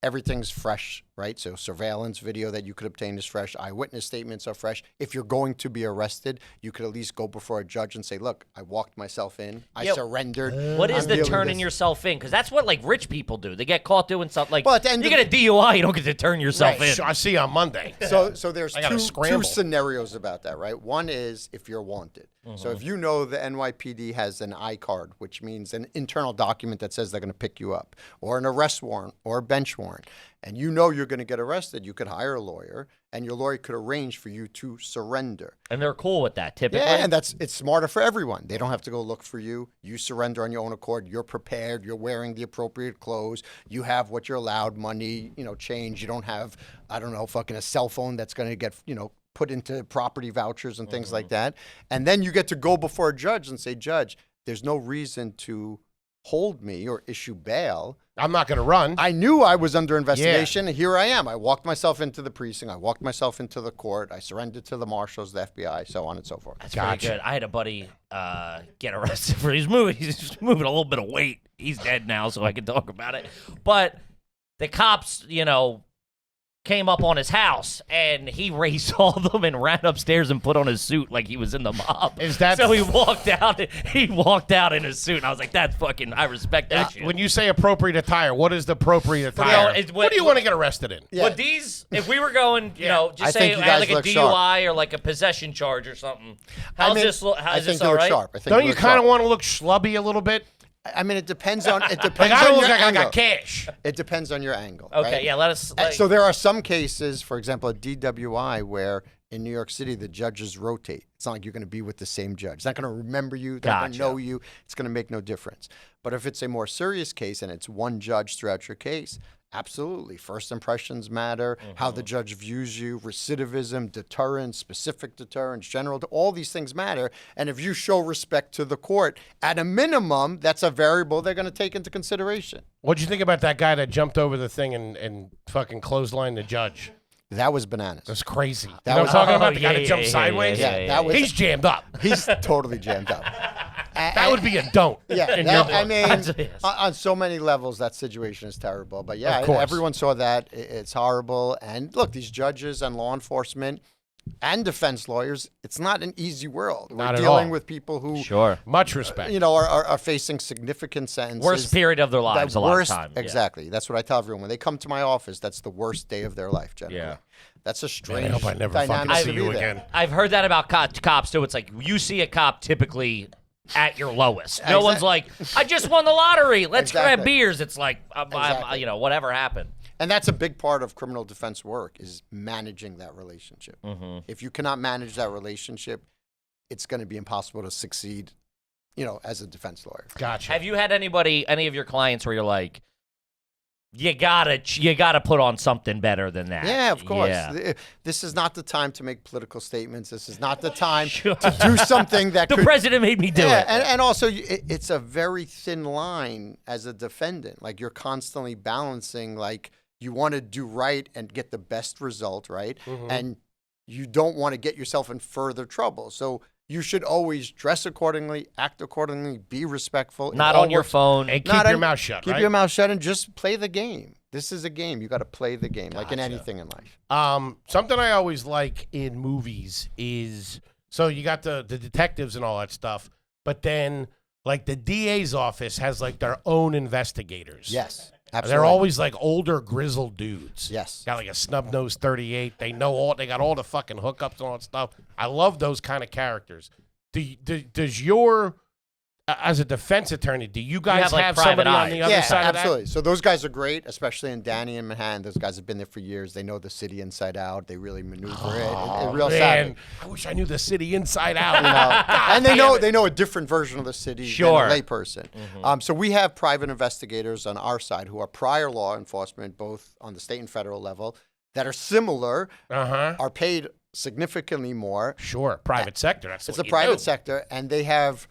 everything's fresh right? So surveillance video that you could obtain is fresh. Eyewitness statements are fresh. If you're going to be arrested, you could at least go before a judge and say, look, I walked myself in. I surrendered. What is I'm the dealing turning this. yourself in? Because that's what like rich people do. They get caught doing something like Well, at the end you of get a DUI, you don't get to turn yourself in. I see you on Monday. So there's I gotta two scramble. scenarios about that, right? One is if you're wanted. So if you know the NYPD has an I card, which means an internal document that says they're going to pick you up, or an arrest warrant or a bench warrant, and you know you're going to get arrested, you could hire a lawyer, and your lawyer could arrange for you to surrender. And they're cool with that typically. Yeah, and it's smarter for everyone. They don't have to go look for you. You surrender on your own accord. You're prepared. You're wearing the appropriate clothes. You have what you're allowed, money, change. You don't have, I don't know, fucking a cell phone that's going to get, put into property vouchers and things like that. And then you get to go before a judge and say, Judge, there's no reason to hold me or issue bail. I'm not going to run. I knew I was under investigation, and here I am. I walked myself into the precinct. I walked myself into the court. I surrendered to the marshals, the FBI, so on and so forth. That's pretty good. I had a buddy get arrested for he's moving a little bit of weight. He's dead now, so I can talk about it. But the cops, came up on his house, and he raced all of them and ran upstairs and put on his suit like he was in the mob. Is that so? He walked out in his suit, and I was like, "That's fucking. I respect that shit." When you say appropriate attire, what is the appropriate attire? What do you want to get arrested in? Yeah. Would these, if we were going, just I say think you had guys like a look DUI or like a possession charge or something, how's this? I Is think this you all look right? sharp. I think Don't you you look kind of sharp. want to look schlubby a little bit? I mean, it depends on Like I don't your look like I angle. got cash. It depends on your angle. Okay, right? yeah, let us. So there are some cases, for example, a DWI, where in New York City the judges rotate. It's not like you're going to be with the same judge. It's not going to remember you. They're not going to know you. It's going to make no difference. But if it's a more serious case and it's one judge throughout your case, absolutely. First impressions matter, how the judge views you, recidivism, deterrence, specific deterrence, general, all these things matter. And if you show respect to the court, at a minimum, that's a variable they're going to take into consideration. What'd you think about that guy that jumped over the thing and fucking clotheslined the judge? That was bananas. That's crazy. That You know was- what I'm talking about? The guy yeah, that jumped yeah, sideways? yeah, that was- He's jammed up. He's totally jammed up. That would be a don't. Yeah, in that- your I book. mean, on so many levels, that situation is terrible. But yeah, Of course. everyone saw that. It's horrible. And look, these judges and law enforcement and defense lawyers, it's not an easy world. Not We're at dealing all. with people who, Sure. Much respect. are facing significant sentences. Worst period of their lives That a lot worst- of time. Yeah. Exactly. That's what I tell everyone. When they come to my office, that's the worst day of their life, generally. Yeah. That's a Man, strange I hope I never dynamic fucking to see be you there. again. I've heard that about cops too. It's like you see a cop typically at your lowest. No one's like, I just won the lottery. Let's grab Exactly. beers. It's like, Exactly. whatever happened. And that's a big part of criminal defense work is managing that relationship. If you cannot manage that relationship, it's going to be impossible to succeed, as a defense lawyer. Gotcha. Have you had any of your clients where you're like, you gotta put on something better than that? Yeah, of course. Yeah. This is not the time to make political statements. This is not the time Sure. to do something that The could president made me do yeah, it. and also it's a very thin line as a defendant. Like you're constantly balancing, like you want to do right and get the best result, right? And you don't want to get yourself in further trouble. So you should always dress accordingly, act accordingly, be respectful. It Not all on your works- phone. And keep Not your on- mouth shut, Keep right? your mouth shut and just play the game. This is a game. You got to play the game, like in anything in life. Something I always like in movies is, so you got the detectives and all that stuff, but then like the DA's office has like their own investigators. Yes, They're absolutely. always like older grizzled dudes. Yes. Got like a snub nosed 38. They got all the fucking hookups and all that stuff. I love those kind of characters. Does your as a defense attorney, do you guys have, like, have private somebody on eye. the other Yeah, side absolutely. of So those guys are great, especially in Danny and Manhattan. Those guys have been there for years. They know the city inside out. They really maneuver that? it real Man, savvy. I wish I knew the city inside out. And they know a different version of the city Sure. than a layperson. So we have private investigators on our side who are prior law enforcement, both on the state and federal level, that are similar, are paid significantly more. Sure, private sector. That's It's what a you private do. sector, and they have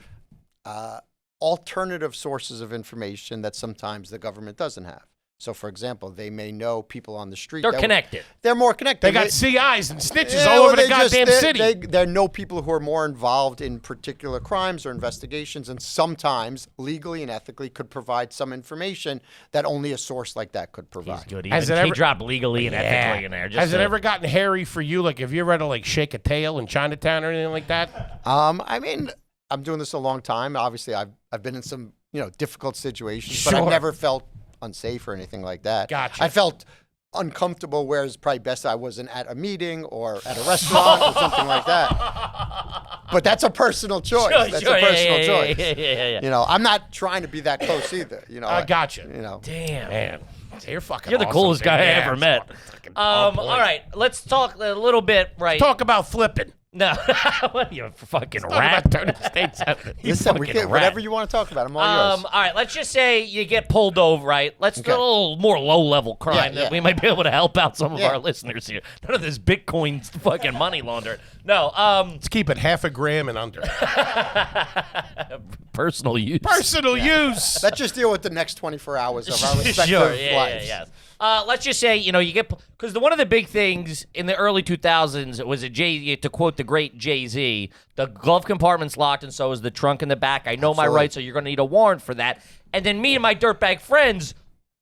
alternative sources of information that sometimes the government doesn't have. So, for example, they may know people on the street. They're connected. They're more connected. They got CIs and snitches Yeah, all well, over the they just- goddamn city. They know people who are more involved in particular crimes or investigations, and sometimes legally and ethically could provide some information that only a source like that could provide. He's good. Has Even, it he ever- dropped legally and ethically in there. Just Has it ever gotten hairy for you? Like, have you ever had to like shake a tail in Chinatown or anything like that? I mean, I'm doing this a long time. Obviously, I've been in some difficult situations, but Sure. I've never felt unsafe or anything like that. Gotcha. I felt uncomfortable, whereas probably best I wasn't at a meeting or at a restaurant or something like that. But that's a personal choice. That's a personal choice. Yeah. I'm not trying to be that close either. I gotcha. Damn. Man, you're fucking. You're the awesome, coolest dude. guy I Yeah, ever it's met. fucking on point. All right, let's talk a little bit. Right. Talk about flipping. No, what are you, a fucking Talk rat? about turning states out. Listen, we fucking can, rat. whatever you want to talk about. I'm all yours. All right, let's just say you get pulled over, right? Let's do a little more low-level crime that we might be able to help out some of our listeners here. None of this Bitcoin fucking money laundering. No, Let's keep it half a gram and under. personal use. Personal use. Let's just deal with the next 24 hours of our respective Sure, yeah, lives. yeah. Let's just say, you get, because one of the big things in the early 2000s was to quote the great Jay-Z, the glove compartment's locked and so is the trunk in the back. I know my rights, so you're going to need a warrant for that. And then me and my dirtbag friends,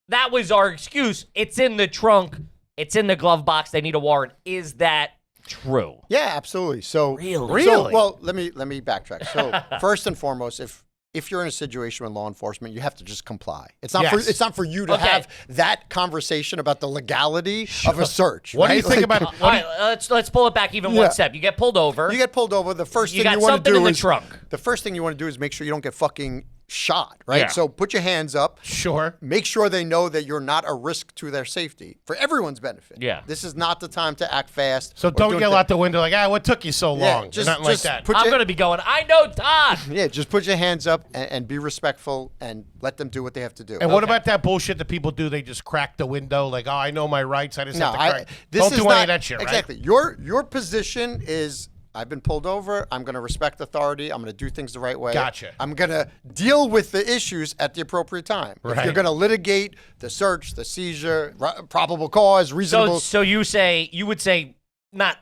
that was our excuse. It's in the trunk. It's in the glove box. They need a warrant. Is that true? Yeah, absolutely. So Really? So, well, let me backtrack. So first and foremost, if you're in a situation with law enforcement, you have to just comply. It's not Yes. it's not for you to have that conversation about the legality of a search. What do you right? think Like, about? All right, let's pull it back even one Yeah. step. You get pulled over. You get pulled over. The first You thing got you want something to in do the is trunk. the first thing you want to do is make sure you don't get fucking shot. Right. Yeah. So put your hands up. Sure. Make sure they know that you're not a risk to their safety for everyone's benefit. Yeah. This is not the time to act fast. So or don't doing yell thi- out the window like, what took you so Yeah, long? just- Nothing like just that. put I'm your- going to be going, I know Todd. Yeah, just put your hands up and be respectful and let them do what they have to do. And what about that bullshit that people do? They just crack the window like, I know my rights. I just No, have to crack. this Don't is do not any of that shit, right? exactly. Your position is I've been pulled over. I'm going to respect authority. I'm going to do things the right way. Gotcha. I'm going to deal with the issues at the appropriate time. If Right. you're going to litigate the search, the seizure, probable cause, reasonable. So you would say not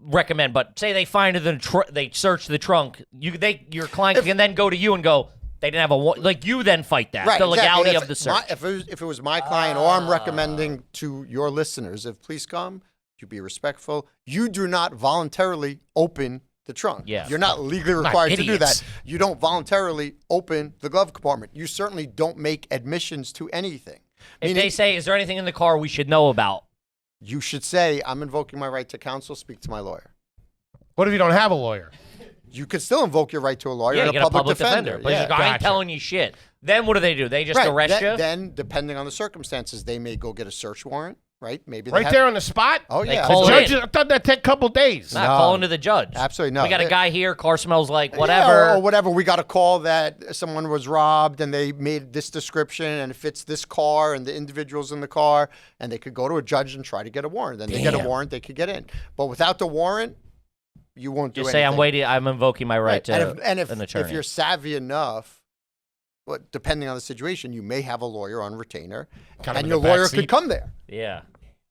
recommend, but say they find it in they search the trunk. Your client can then go to you and go, they didn't have you then fight that Right, the legality exactly. of the search. If it was my client, or I'm recommending to your listeners, if police come, you be respectful. You do not voluntarily open the trunk. Yeah. You're not legally required to do idiots. that. You don't voluntarily open the glove compartment. You certainly don't make admissions to anything. If Meaning, they say, is there anything in the car we should know about? you should say, I'm invoking my right to counsel, speak to my lawyer. What if you don't have a lawyer? You could still invoke your right to a lawyer Yeah, and you a get public defender. But I Gotcha. ain't telling you shit. Then what do? They just arrest you? Then, depending on the circumstances, they may go get a search warrant, right? Maybe they Right have- there on the spot? Oh, They yeah. call The it judges, I thought that take a couple days. Not No. calling to the judge. Absolutely no. We got a They- guy here, car smells like Yeah, whatever. or whatever. We got a call that someone was robbed and they made this description and it fits this car and the individuals in the car, and they could go to a judge and try to get a warrant. Then they get a warrant, they could get in. But without the warrant, you won't do Just anything. say I'm waiting. I'm invoking my right to and if an attorney. if you're savvy enough, but depending on the situation, you may have a lawyer on retainer, Kind of and in your the lawyer back could seat. come there. yeah.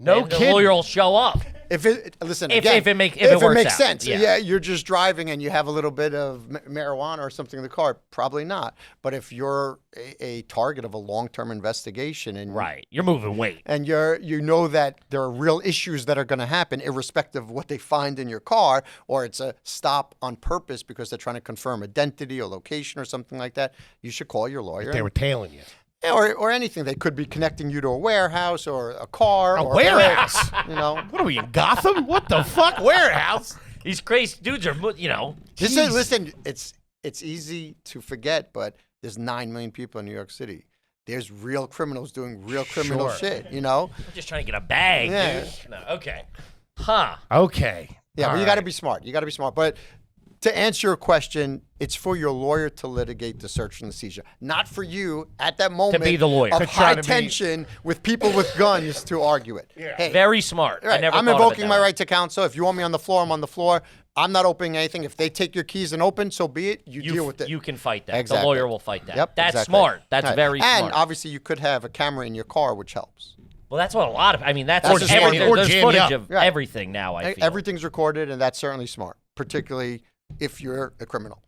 No And the kidding. lawyer will show up. If it listen If again, it works makes out, sense, yeah. you're just driving and you have a little bit of marijuana or something in the car, probably not. But if you're a target of a long-term investigation and Right. You're moving weight. and you know that there are real issues that are going to happen, irrespective of what they find in your car, or it's a stop on purpose because they're trying to confirm identity or location or something like that, you should call your lawyer. They were tailing you. Yeah, or anything. They could be connecting you to a warehouse or a car. A or warehouse? You know. What are we in Gotham? What the fuck? Warehouse? These crazy dudes are, Listen, it's easy to forget, but there's 9 million people in New York City. There's real criminals doing real criminal Sure. shit, you know? I'm just trying to get a bag, Yeah. dude. No, okay. Huh. Okay. Yeah, All but you got to right. be smart. You got to be smart. But to answer your question, it's for your lawyer to litigate the search and the seizure, not for you at that moment be the lawyer. of To try high to be- tension with people with guns to argue it. Yeah. Hey, Very smart. I right, never I'm thought of it invoking that my way. right to counsel. If you want me on the floor, I'm on the floor. I'm not opening anything. If they take your keys and open, so be it. You deal with it. You can fight that. Exactly. The lawyer will fight that. Yep, That's exactly. smart. That's Right. very and smart. obviously, you could have a camera in your car, which helps. Well, that's what a lot of. I mean, that's Or like jam- everything. or There's jam footage you up. of Right. everything now. I feel Everything's recorded, and that's certainly smart, particularly if you're a criminal.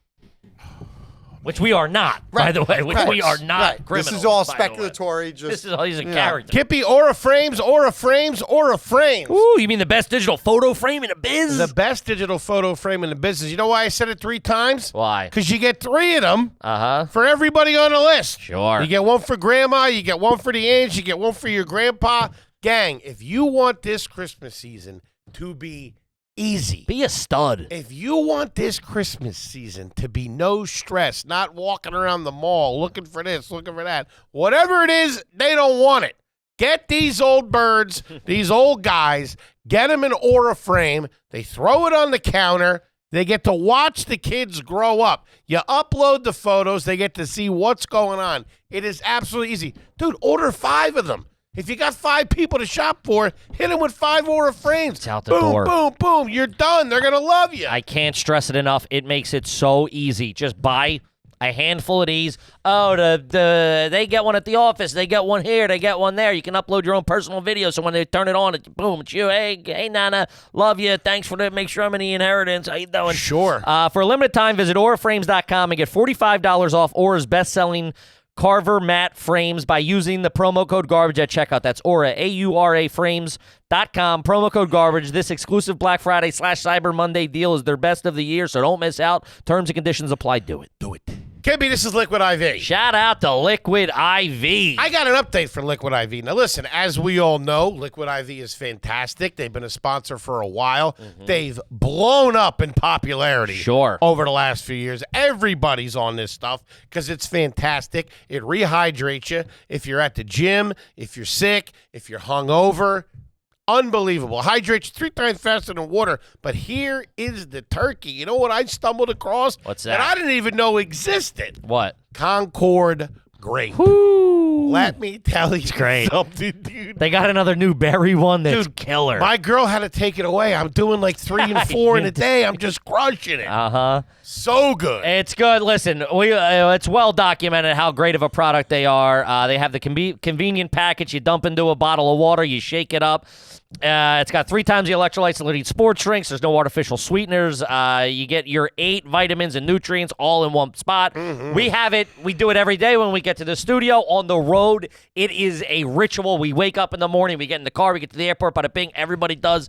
which we are not, by the way. Which we are not Right. criminals. This is all by the way. speculatory. Just This is all he's a you know. character. Kippy, Aura Frames, Aura Frames, Aura Frames. Ooh, you mean the best digital photo frame in the biz? The best digital photo frame in the business. You know why I said it 3 times? Why? Because you get 3 of them Uh-huh. for everybody on the list. Sure. You get one for grandma, you get one for the aunts, you get one for your grandpa. Gang, if you want this Christmas season to be easy, Be a stud. if you want this Christmas season to be no stress, not walking around the mall looking for this, looking for that, whatever it is, they don't want it. Get these old birds, these old guys, get them an Aura frame. They throw it on the counter. They get to watch the kids grow up. You upload the photos. They get to see what's going on. It is absolutely easy. Dude, order 5 of them. If you got 5 people to shop for, hit them with 5 Aura frames. It's out the boom, door. Boom, boom, You're done. They're going to love you. I can't stress it enough. It makes it so easy. Just buy a handful of these. Oh, they get one at the office. They get one here. They get one there. You can upload your own personal video. So when they turn it on, it's boom, it's you. Hey, Nana, love you. Thanks for that. Make sure I'm in the inheritance. How you doing? Sure. For a limited time, visit auraframes.com and get $45 off Aura's best-selling Carver matte frames by using the promo code garbage at checkout. That's Aura, AURA frames.com. Promo code garbage. This exclusive Black Friday / Cyber Monday deal is their best of the year, so don't miss out. Terms and conditions apply. Do it. Do it. Kippy, this is Liquid IV. Shout out to Liquid IV. I got an update for Liquid IV. Now, listen, as we all know, Liquid IV is fantastic. They've been a sponsor for a while. They've blown up in popularity Sure. over the last few years. Everybody's on this stuff because it's fantastic. It rehydrates you if you're at the gym, if you're sick, if you're hungover. Unbelievable. Hydrates 3 times faster than water. But here is the turkey. You know what I stumbled across? What's that? I didn't even know existed. What? Concord grape. Woo. Let me tell you great. something, dude. They got another new berry one that's killer. My girl had to take it away. I'm doing like 3 and 4 in a day. I'm just crushing it. Uh-huh. So good. It's good. Listen, it's well documented how great of a product they are. They have the convenient package. You dump into a bottle of water. You shake it up. It's got 3 times the electrolytes that eat sports drinks. There's no artificial sweeteners. You get your 8 vitamins and nutrients all in one spot. We have it. We do it every day when we get to the studio. On the road, it is a ritual. We wake up in the morning. We get in the car. We get to the airport. Bada bing. Everybody does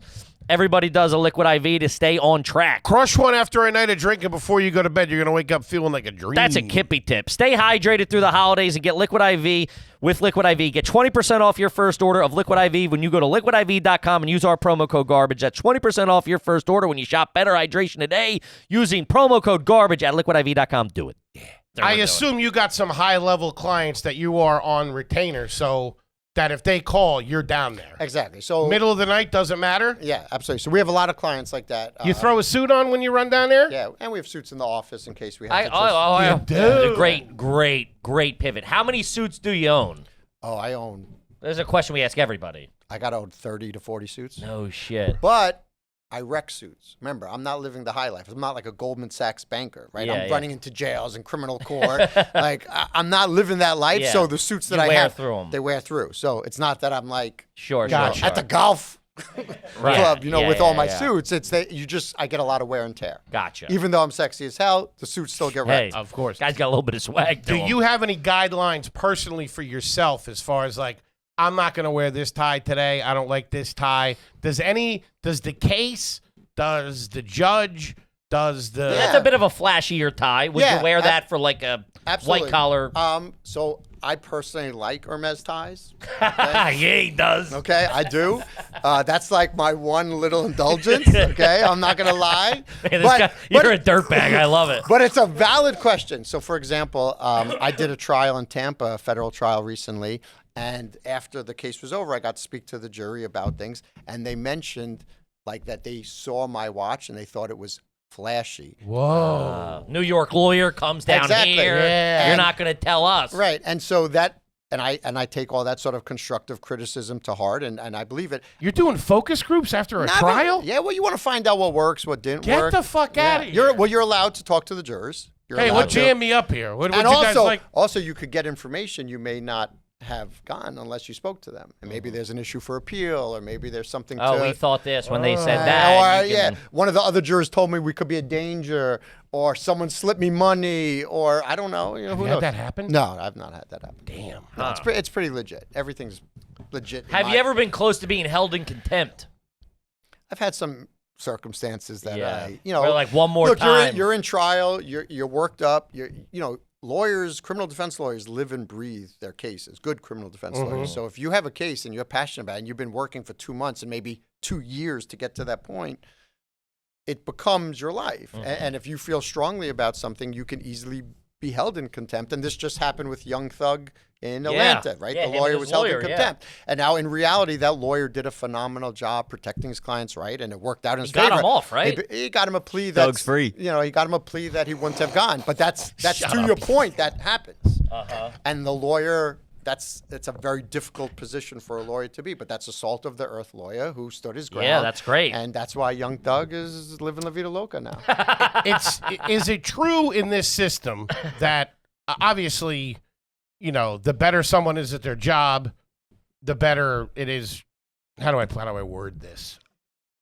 a Liquid IV to stay on track. Crush one after a night of drinking before you go to bed. You're going to wake up feeling like a dream. That's a Kippy tip. Stay hydrated through the holidays and get Liquid IV with Liquid IV. Get 20% off your first order of Liquid IV when you go to liquidiv.com and use our promo code GARBAGE. That's 20% off your first order when you shop Better Hydration today using promo code GARBAGE at liquidiv.com. Do it. Yeah. I assume you got some high-level clients that you are on retainer, so that if they call, you're down there. Exactly. So Middle of the night doesn't matter? yeah, absolutely. So we have a lot of clients like that. You throw a suit on when you run down there? Yeah, and we have suits in the office in case we have to. You do. Great pivot. How many suits do you own? I own. There's a question we ask everybody. I got owned 30 to 40 suits. No shit. But I wreck suits. Remember, I'm not living the high life. I'm not like a Goldman Sachs banker, right? Yeah, I'm yeah. running into jails and criminal court. I'm not living that life. Yeah. So the suits that You I wear have, through 'em. they wear through. So it's not that I'm like Sure. Gotcha. at the golf Right. club, Yeah, with all yeah, my yeah. suits. It's that I get a lot of wear and tear. Gotcha. Even though I'm sexy as hell, the suits still get Hey, wrecked. Of course. Guy's got a little bit of swag. to Do him. you have any guidelines personally for yourself as far as like, I'm not going to wear this tie today. I don't like this tie. Does the case, does the judge, does the... That's a bit of a flashier tie. Would Yeah, you wear that for like a Absolutely. white collar? So I personally like Hermes ties. Yeah, he does. Okay, I do. That's like my one little indulgence. Okay, I'm not gonna lie. Man, this guy, you're a dirtbag. I love it. But it's a valid question. So, for example, I did a trial in Tampa, a federal trial recently, and after the case was over, I got to speak to the jury about things, and they mentioned like that they saw my watch and they thought it was flashy. Whoa. New York lawyer comes down Exactly. here. Yeah. You're not going to tell us. Right, and so that and I take all that sort of constructive criticism to heart, and I believe it. You're doing focus groups after a Not trial? Yeah, well, you want to find out what works, what didn't work. Get the fuck out of here. You're allowed to talk to the jurors. You're Hey, allowed what to. jammed me up here? What And you guys also, like? also, you could get information you may not have gotten unless you spoke to them, and maybe there's an issue for appeal, or maybe there's something. Oh, to, we thought this when they said that. Or you can- one of the other jurors told me we could be a danger, or someone slipped me money, or I don't know. Who You knows? had that happen? No, I've not had that happen. Damn. No, it's pretty legit. Everything's legit. Have you ever been close to being held in contempt? I've had some circumstances that Yeah. Or like one more look, time. You're in trial. You're worked up. Lawyers, criminal defense lawyers, live and breathe their cases. Good criminal defense lawyers. So if you have a case and you're passionate about it, and you've been working for 2 months and maybe 2 years to get to that point, it becomes your life. And if you feel strongly about something, you can easily be held in contempt. And this just happened with Young Thug in Atlanta, right? Yeah, the him and lawyer his was held lawyer, in yeah. contempt. And now in reality, that lawyer did a phenomenal job protecting his clients, right? And it worked out in his got favor. him off, right? He got him a plea Thug's that's free. He got him a plea that he wouldn't have gone. But that's Shut to up. your point. That happens. Uh-huh. And the lawyer, it's a very difficult position for a lawyer to be. But that's a salt of the earth lawyer who stood his ground. Yeah, that's great. And that's why Young Thug is living La Vida Loca now. Is it true in this system that obviously, the better someone is at their job, the better it is? How do I word this?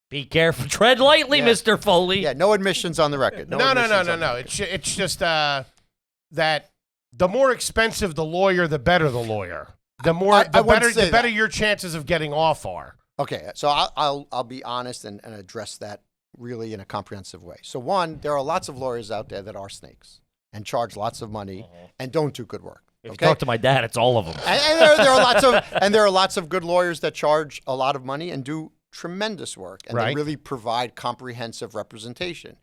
Be careful. Tread lightly, Yeah. Mr. Foley. Yeah, no admissions on the record. No. admissions on the record. It's just that the more expensive the lawyer, the better the lawyer. The better your chances of getting off are. Okay, so I'll be honest and address that really in a comprehensive way. So one, there are lots of lawyers out there that are snakes and charge lots of money and don't do good work. If you Okay, talk to my dad, it's all of them. and there are lots of good lawyers that charge a lot of money and do tremendous work, and they Right. really provide comprehensive representation.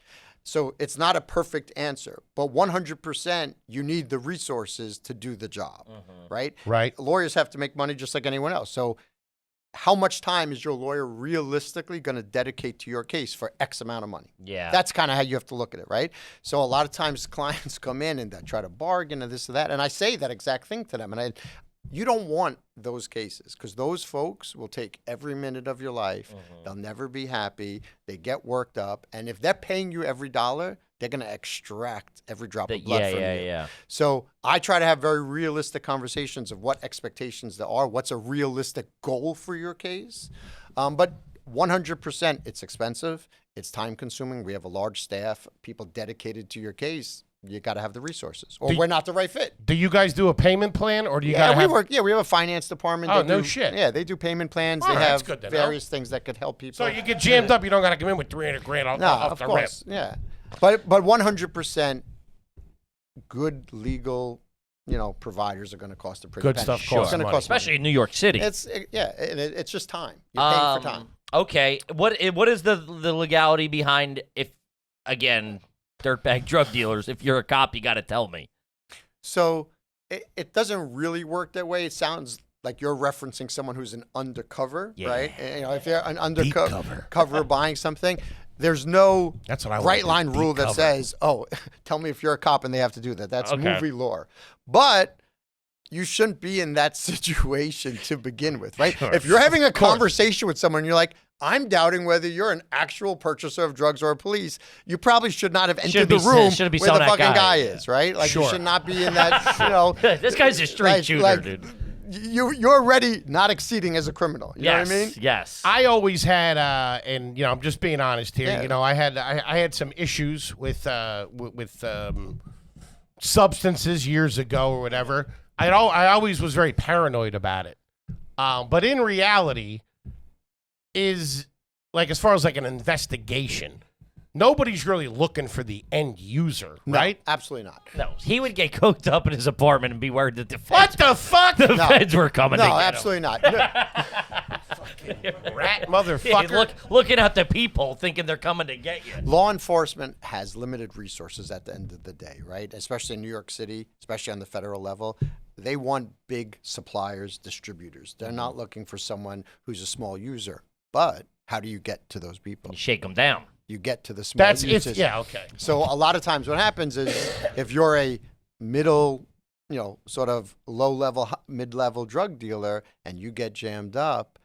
So it's not a perfect answer, but 100% you need the resources to do the job, right? Right. Lawyers have to make money just like anyone else. So how much time is your lawyer realistically going to dedicate to your case for X amount of money? Yeah. That's kind of how you have to look at it, right? So a lot of times clients come in and they try to bargain and this or that, and I say that exact thing to them, and you don't want those cases because those folks will take every minute of your life. They'll never be happy. They get worked up, and if they're paying you every dollar, they're going to extract every drop of blood from you. Yeah. So I try to have very realistic conversations of what expectations there are, what's a realistic goal for your case. But 100%, it's expensive, it's time consuming. We have a large staff, people dedicated to your case. You got to have the resources, or we're not the right fit. Do you guys do a payment plan, or do you Yeah, got to we have? work. Yeah, we have a finance department. Oh, They no do- shit. Yeah, they do payment plans. All They right, that's have good to know. various things that could help people. So you get jammed up, you don't got to come in with $300,000 off, no, off of the course, rip. yeah, but 100% good legal, providers are going to cost a pretty Good penny. stuff It's costs gonna money. cost money. Especially in New York City. It's just time. You're paying for time. Okay. What is the legality behind if, again, dirtbag drug dealers, if you're a cop, you got to tell me. So it doesn't really work that way. It sounds like you're referencing someone who's an undercover, Yeah. right? And, if you're an undercover buying something, there's no That's what I want bright to do, line rule that decover. says, "Oh, tell me if you're a cop and they have to do that." That's Okay. movie lore. But you shouldn't be in that situation to begin with, right? Sure. If you're having a conversation with someone and you're like, I'm doubting whether you're an actual purchaser of drugs or police, you probably should not have entered the room shouldn't be where the selling that fucking guy. guy is, right? Like you Sure. should not be in that, This guy's a straight shooter, dude. You're already not exceeding as a criminal. You know what I mean? Yes. I always had, and I'm just being honest here. Yeah. I had some issues with substances years ago or whatever. I always was very paranoid about it. But in reality, is like as far as like an investigation, nobody's really looking for the end user, No, right? absolutely not. No, he would get coked up in his apartment and be worried that the What feds, the fuck? the feds were coming to No, get him. absolutely not. No, Rat Yeah, motherfucker. looking at the people, thinking they're coming to get you. Law enforcement has limited resources at the end of the day, right? Especially in New York City, especially on the federal level. They want big suppliers, distributors. They're not looking for someone who's a small user. But how do you get to those people? You shake them down. You get to the small That's users. yeah, okay. So a lot of times what happens is if you're a middle, sort of low-level, mid-level drug dealer, and you get jammed up,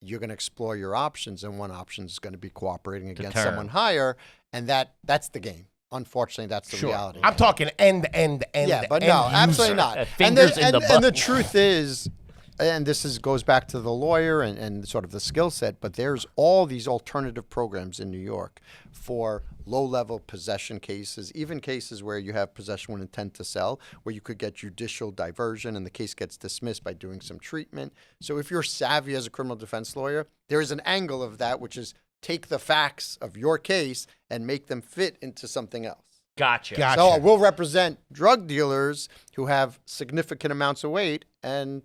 you're going to explore your options, and one option is going to be cooperating against someone higher, and that's the game. Unfortunately, that's the reality. I'm talking end. Yeah, but no, absolutely not. And the truth is, and this goes back to the lawyer and sort of the skill set, but there's all these alternative programs in New York for low-level possession cases, even cases where you have possession with intent to sell, where you could get judicial diversion and the case gets dismissed by doing some treatment. So if you're savvy as a criminal defense lawyer, there is an angle of that, which is take the facts of your case and make them fit into something else. Gotcha. So we'll represent drug dealers who have significant amounts of weight and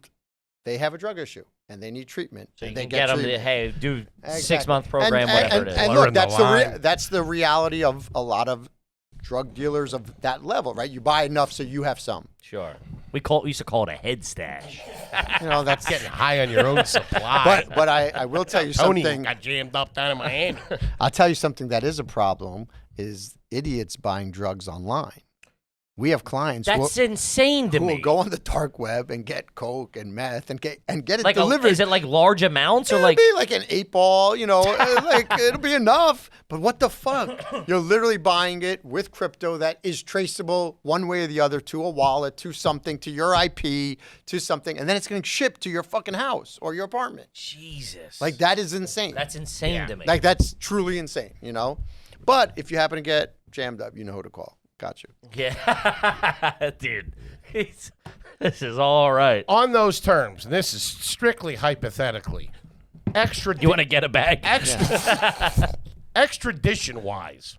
they have a drug issue and they need treatment. So you they can get them to, do 6-month program, whatever it is. And look, that's the reality of a lot of drug dealers of that level, right? You buy enough so you have some. Sure. We used to call it a head stash. That's getting high on your own supply. But I will tell you Tony something. got jammed up down in Miami. I'll tell you something that is a problem is idiots buying drugs online. We have clients That's insane to who me. will go on the dark web and get coke and meth and get it like delivered. Is it like large amounts or It'll like be like an 8-ball, like it'll be enough. But what the fuck? You're literally buying it with crypto that is traceable one way or the other to a wallet, to something, to your IP, to something, and then it's getting shipped to your fucking house or your apartment. Jesus. Like that is insane. That's insane to me. Like that's truly insane, But if you happen to get jammed up, you know who to call. Got you. Yeah. Dude. This is all right. On those terms, and this is strictly hypothetically, You want to get a bag? Extradition-wise,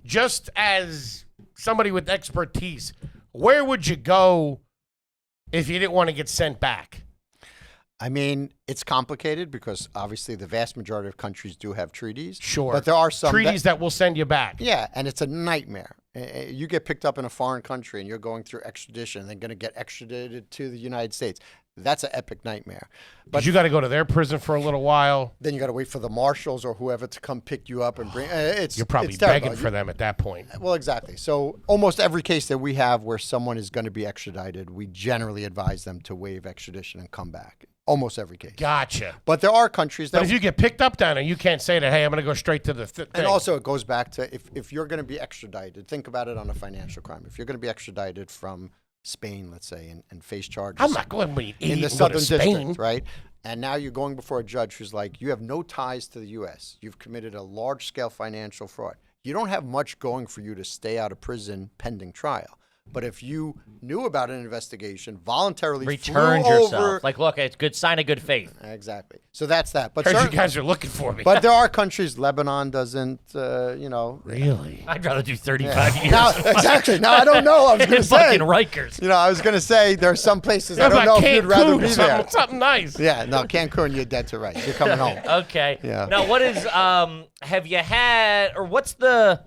just as somebody with expertise, where would you go if you didn't want to get sent back? I mean, it's complicated because obviously the vast majority of countries do have treaties. Sure. But there are some treaties that will send you back. Yeah, and it's a nightmare. You get picked up in a foreign country and you're going through extradition and they're going to get extradited to the United States. That's an epic nightmare. But you got to go to their prison for a little while. Then you got to wait for the marshals or whoever to come pick you up and bring. You're probably begging for them at that point. Well, exactly. So almost every case that we have where someone is going to be extradited, we generally advise them to waive extradition and come back. Almost every case. Gotcha. But there are countries that. But if you get picked up down there, you can't say that, hey, I'm going to go straight to the thing. And also, it goes back to if you're going to be extradited, think about it on a financial crime. If you're going to be extradited from Spain, let's say, and face charges. I'm not going to be in the Southern District, right? And now you're going before a judge who's like, you have no ties to the U.S. You've committed a large-scale financial fraud. You don't have much going for you to stay out of prison pending trial. But if you knew about an investigation, voluntarily returned flew yourself. over, Like, look, it's good sign of good faith. Exactly. So that's that. But heard you guys are looking for me. But there are countries. Lebanon doesn't. Really. I'd rather do 35 years. Now, exactly. Now I don't know. I was going to say. Fucking Rikers. I was going to say there are some places I don't know if you'd rather be there. Something nice. Yeah. No, Cancun, you're dead to rights. You're coming home. Okay. Yeah. Now, what is? Have you had or what's the?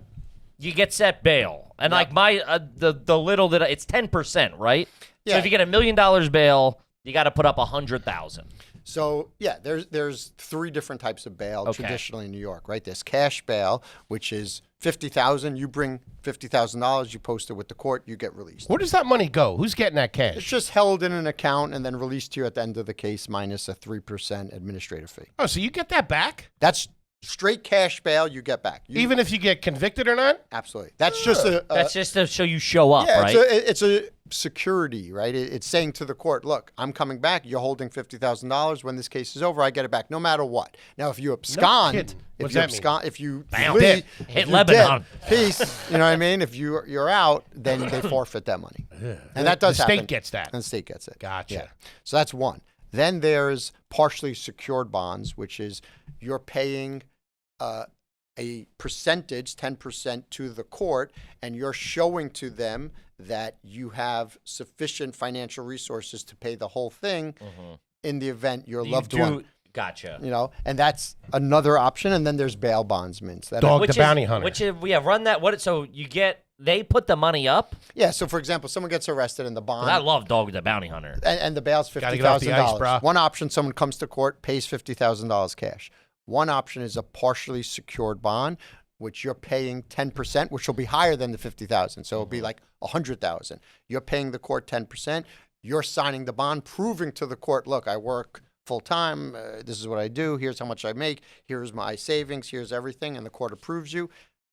You get set bail. And like the little that it's 10%, right? Yeah. So if you get $1 million bail, you got to put up 100,000. So yeah, there's 3 different types of bail traditionally in New York, right? There's cash bail, which is $50,000. You bring $50,000, you post it with the court, you get released. Where does that money go? Who's getting that cash? It's just held in an account and then released to you at the end of the case minus a 3% administrative fee. Oh, so you get that back? That's straight cash bail you get back. Even if you get convicted or not? Absolutely. That's just that's just to show you show up, yeah, right? It's a security, right? It's saying to the court, look, I'm coming back. You're holding $50,000. When this case is over, I get it back no matter what. Now, if you abscond, if you flee, hit Lebanon. Peace, you know what I mean? If you're out, then they forfeit that money. And that does happen. The state gets that. And the state gets it. Gotcha. Yeah. So that's one. Then there's partially secured bonds, which is you're paying a percentage, 10% to the court, and you're showing to them that you have sufficient financial resources to pay the whole thing in the event your loved one. Gotcha. And that's another option. And then there's bail bondsmen. Dog the bounty hunter. Which is, run that. So you get, they put the money up? Yeah. So, for example, someone gets arrested in the bond. I love Dog the bounty hunter. And the bail's $50,000. One option, someone comes to court, pays $50,000 cash. One option is a partially secured bond. which you're paying 10%, which will be higher than the 50,000. So it'll be like 100,000. You're paying the court 10%. You're signing the bond, proving to the court, look, I work full time. This is what I do. Here's how much I make. Here's my savings. Here's everything. And the court approves you.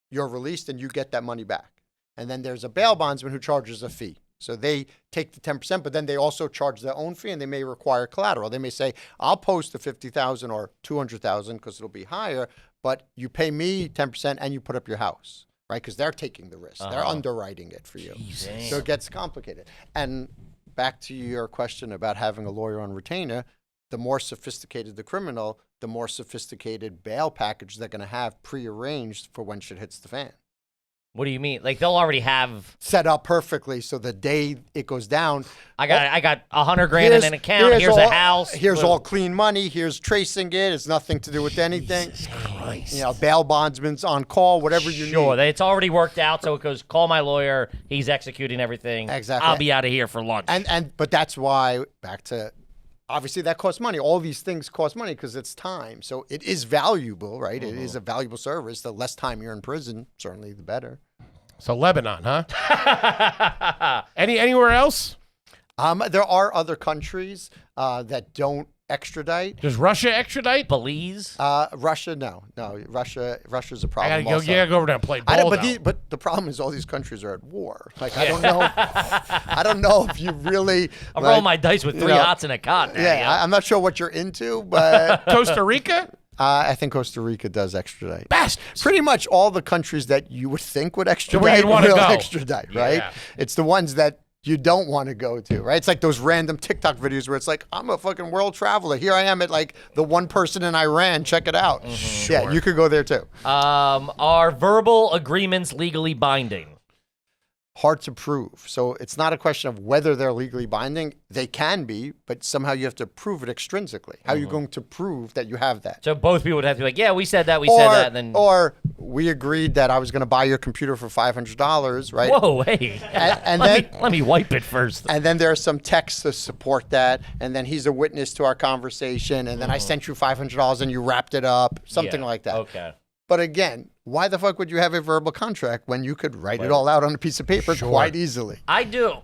You're released and you get that money back. And then there's a bail bondsman who charges a fee. So they take the 10%, but then they also charge their own fee, and they may require collateral. They may say, I'll post the 50,000 or 200,000 because it'll be higher, but you pay me 10% and you put up your house, right? Because they're taking the risk. They're underwriting it for you. Jesus. So it gets complicated. And back to your question about having a lawyer on retainer, the more sophisticated the criminal, the more sophisticated bail package they're going to have prearranged for when shit hits the fan. What do you mean? Like they'll already have set up perfectly so the day it goes down, I got 100 grand in an account. Here's a house. Here's all clean money. Here's tracing it. It's nothing to do with anything. Jesus Christ. You know, bail bondsman's on call, whatever you Sure, need. it's already worked out. So it goes, call my lawyer. He's executing everything. Exactly. I'll be out of here for lunch. But that's why, back to, obviously that costs money. All these things cost money because it's time. So it is valuable, right? It is a valuable service. The less time you're in prison, certainly the better. So Lebanon, huh? Anywhere else? There are other countries that don't extradite. Does Russia extradite? Belize? Russia, no. Russia's a problem. I gotta also. go over there and play I ball. don't, but the problem is all these countries are at war. Like I don't know. I don't know if you really. I'm rolling my dice with three hots and a cot. Yeah, I'm not sure what you're into, but Costa Rica? I think Costa Rica does extradite. Best. Pretty much all the countries that you would think would where extradite you'd wanna will go. extradite, right? Yeah. It's the ones that you don't want to go to, right? It's like those random TikTok videos where it's like, I'm a fucking world traveler. Here I am at like the one person in Iran. Check it out. Yeah, you could go there too. Are verbal agreements legally binding? Hard to prove. So it's not a question of whether they're legally binding. They can be, but somehow you have to prove it extrinsically. How are you going to prove that you have that? So both people would have to be like, yeah, we said that, we said that, and then. Or we agreed that I was going to buy your computer for $500, right? Whoa, hey. And let me wipe it first. And then there are some texts to support that, and then he's a witness to our conversation, and then I sent you $500 and you wrapped it up, something like that. Okay. But again, why the fuck would you have a verbal contract when you could write it all out on a piece of paper quite easily? I do.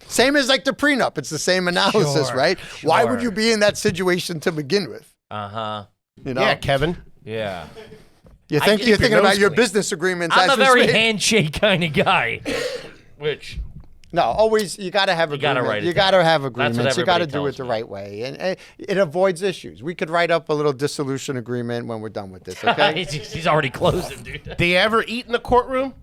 Same as like the prenup. It's the same analysis, Sure, right? Why would you be in that situation to begin with? Uh-huh. You know? Yeah, Kevin. Yeah. You're keep thinking your about nose your clean. business agreements I'm as a we very speak. handshake kind of guy. Which. No, always you got to have agreements. gotta write it You down. got to have That's what agreements. You got to everybody do it tells the me. right way, and it avoids issues. We could write up a little dissolution agreement when we're done with this. Okay? He's already closing, dude. Do you ever eat in the courtroom?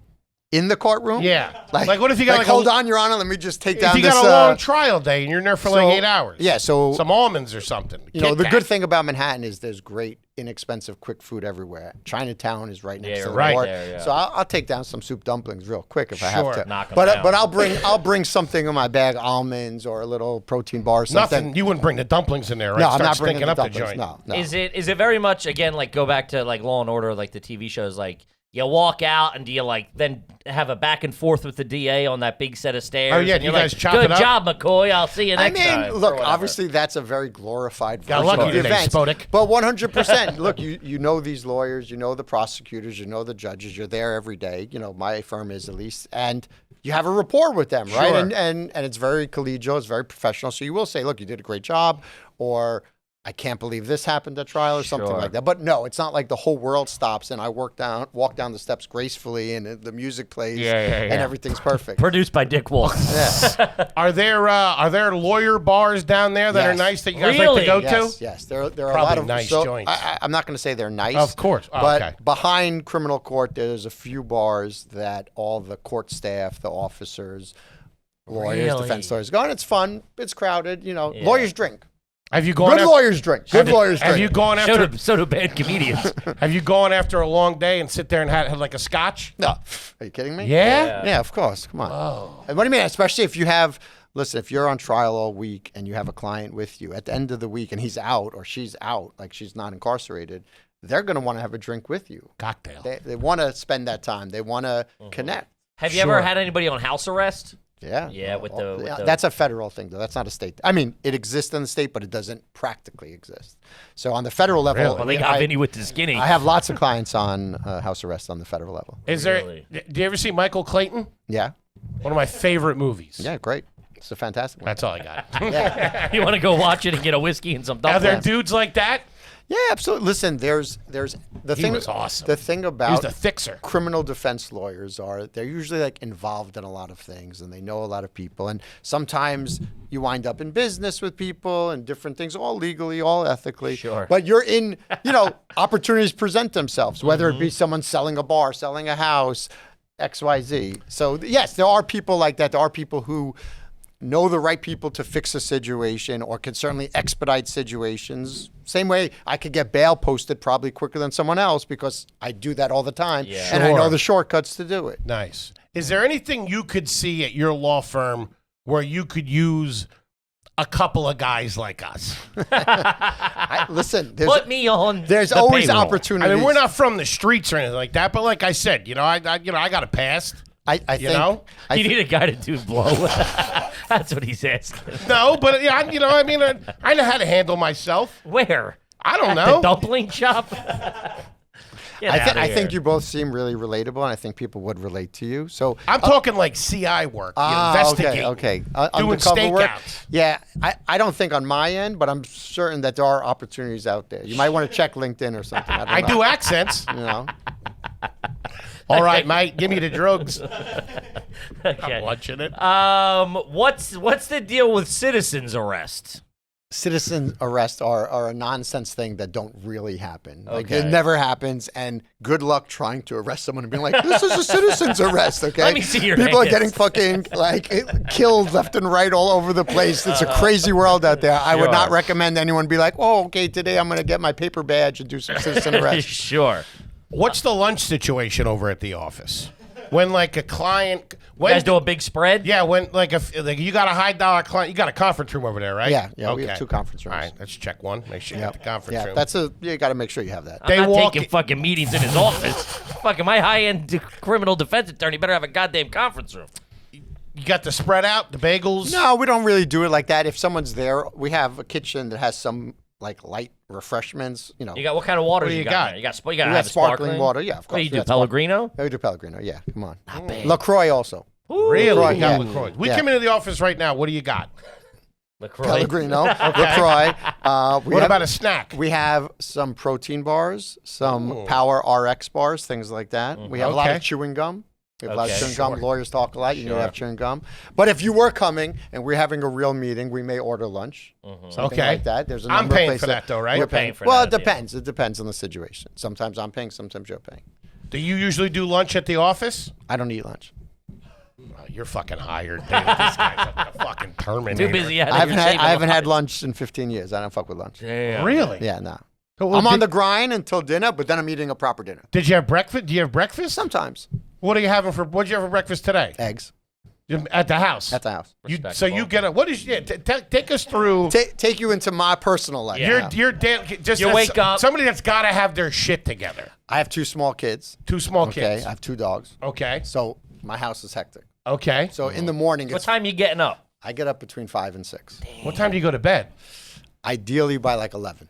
In the courtroom? Yeah. Like what if you got like hold a, on, Your Honor, let me just take if down you this. got a long trial day and you're in there for like so- 8 hours? Yeah, so Some almonds or something. you know Kit the Kat. good thing about Manhattan is there's great inexpensive quick food everywhere. Chinatown is right next Yeah, to the right port. there, yeah. So I'll take down some soup dumplings real quick if I have Sure. to. Knock 'em but down. but I'll bring something in my bag, almonds or a little protein bar or something. Nothing. You wouldn't bring the dumplings in there, right? No, I'm Start not bringing stinking the up the dumplings. joint. No. Is it very much, again, like go back to like Law and Order, like the TV shows, like you walk out and do you like then have a back and forth with the DA on that big set of stairs? Oh, yeah, and you you're guys like, chop good it up? job, McCoy. I'll see you I next mean, time. or look, whatever. obviously that's a very glorified Got version lucky of the today, events. Spodek. But 100%, look, you know these lawyers, you know the prosecutors, you know the judges, you're there every day. You know, my firm is at least, and you have a rapport with them, right? Sure. And it's very collegial, it's very professional. So you will say, look, you did a great job, or I can't believe this happened at trial or something Sure. like that. But no, it's not like the whole world stops and I walk down the steps gracefully and the music plays and everything's perfect. Produced by Dick Wolf. Yeah. Are there lawyer bars down there that are Yes. nice that you guys like Really? to go Yes, to? yes. There are a Probably lot of nice so joints. I'm not going to say they're nice. Of course. Oh, but okay. behind criminal court, there's a few bars that all the court staff, the officers, lawyers, Really? defense lawyers go, and it's fun. It's crowded. You know, Yeah. lawyers drink. Have you gone? Good after, lawyers drink. Good lawyers Have drink. you gone after? So do bad comedians. Have you gone after a long day and sit there and had like a scotch? No, are you kidding me? Yeah. Yeah, of course. Come on. Oh. And what do you mean? Especially if you have, listen, if you're on trial all week and you have a client with you at the end of the week and he's out or she's out, like she's not incarcerated, they're going to want to have a drink with you. Cocktail. They want to spend that time. They want to connect. Have you ever had anybody on house arrest? Yeah. Yeah, with the- That's a federal thing, though. That's not a state. I mean, it exists in the state, but it doesn't practically exist. So on the federal level, Well, they got Vinny with the skinny. I have lots of clients on house arrest on the federal level. Is Really? there? Do you ever see Michael Clayton? Yeah. One of my favorite movies. Yeah, great. It's a fantastic one. That's all I got. You want to go watch it and get a whiskey and some Are there dumplings? dudes like that? Yeah, absolutely. Listen, there's the He thing. was awesome. The thing He was about the fixer. criminal defense lawyers are they're usually like involved in a lot of things and they know a lot of people, and sometimes you wind up in business with people and different things, all legally, all ethically. Sure. But you're in, opportunities present themselves, whether it be someone selling a bar, selling a house, XYZ. So yes, there are people like that. There are people who know the right people to fix a situation or can certainly expedite situations. Same way I could get bail posted probably quicker than someone else because I do that all the time. Yeah. And I know Sure. the shortcuts to do it. Nice. Is there anything you could see at your law firm where you could use a couple of guys like us? Listen, Put me on. there's the always payroll. opportunities. I mean, we're not from the streets or anything like that, but like I said, I got a past. I think, you know? I You thi- need a guy to do blow. That's what he's asking. No, but I know how to handle myself. Where? I don't At know. the dumpling shop? Get outta I think here. you both seem really relatable, and I think people would relate to you. So I'm talking like CI work, investigate. Okay. Doing Undercover work. stakeouts. Yeah, I don't think on my end, but I'm certain that there are opportunities out there. You might want to check LinkedIn or something. I I don't know. do accents. You know, All right, mate, give me the drugs. Okay. I'm watching it. What's the deal with citizens arrest? citizen arrests are a nonsense thing that don't really happen. Like Okay. it never happens, and good luck trying to arrest someone and being like, "This is a citizen's arrest." Okay, Let me see your people are hands. getting fucking killed left and right all over the place. It's a crazy world out there. I would not Sure. recommend anyone be like, "Oh, okay, today I'm going to get my paper badge and do some citizen arrest." Sure. What's the lunch situation over at the office? When like a client, You guys do a big spread? yeah, when like you got a high dollar client, you got a conference room over there, right? Yeah, we have 2 conference rooms. All right, let's check one. Make sure you got the conference Yeah, room. you got to make sure you have that. They I'm not walk taking fucking meetings in his office. Fucking my high-end criminal defense attorney better have a goddamn conference room. You got the spread out, the bagels. No, we don't really do it like that. If someone's there, we have a kitchen that has some like light refreshments. You know, You got what kind of water What do you you got? got? in there? You got we have got sparkling sparkling water. Yeah, of course. What do you We do, got spark- Pellegrino? Yeah, we do Pellegrino. Yeah, come on. Not bad. LaCroix also. Really? LaCroix, You got yeah. LaCroix. We Yeah. come into the office right now. What do you got? LaCroix. Pellegrino, LaCroix. What about a snack? We have some protein bars, some Power RX bars, things like that. We have a lot Okay. of chewing gum. We have a lot of Okay. chewing gum. Lawyers talk a lot. You need to Sure. have chewing gum. But if you were coming and we're having a real meeting, we may order lunch. Something Okay. like that. There's a I'm number paying of places for that, though, right? We're You're paying for well, that, it depends. It depends on the situation. Sometimes I'm paying, sometimes you're paying. Do you usually do lunch at the office? I don't eat lunch. Oh, you're fucking hired, dude. This guy's like a fucking Terminator. Too busy out I of haven't had lunch in 15 years. I don't fuck with lunch. Damn. Really? Yeah, no. Well, I'm on did- the grind until dinner, but then I'm eating a proper dinner. Did you have breakfast? Do you have breakfast? Sometimes What are you having for? What did you have for breakfast today? eggs At the house. at the house. So you get a. What is? Yeah, take us through. Take you into my personal life. Yeah. Your day. Just You as wake up- Somebody that's got to have their shit together. I have 2 small kids. 2 small Okay, kids. I have 2 dogs. Okay. So my house is hectic. Okay. So in the morning, What it's, time you getting up? I get up between 5 and 6. What time do you go to bed? Ideally by like 11.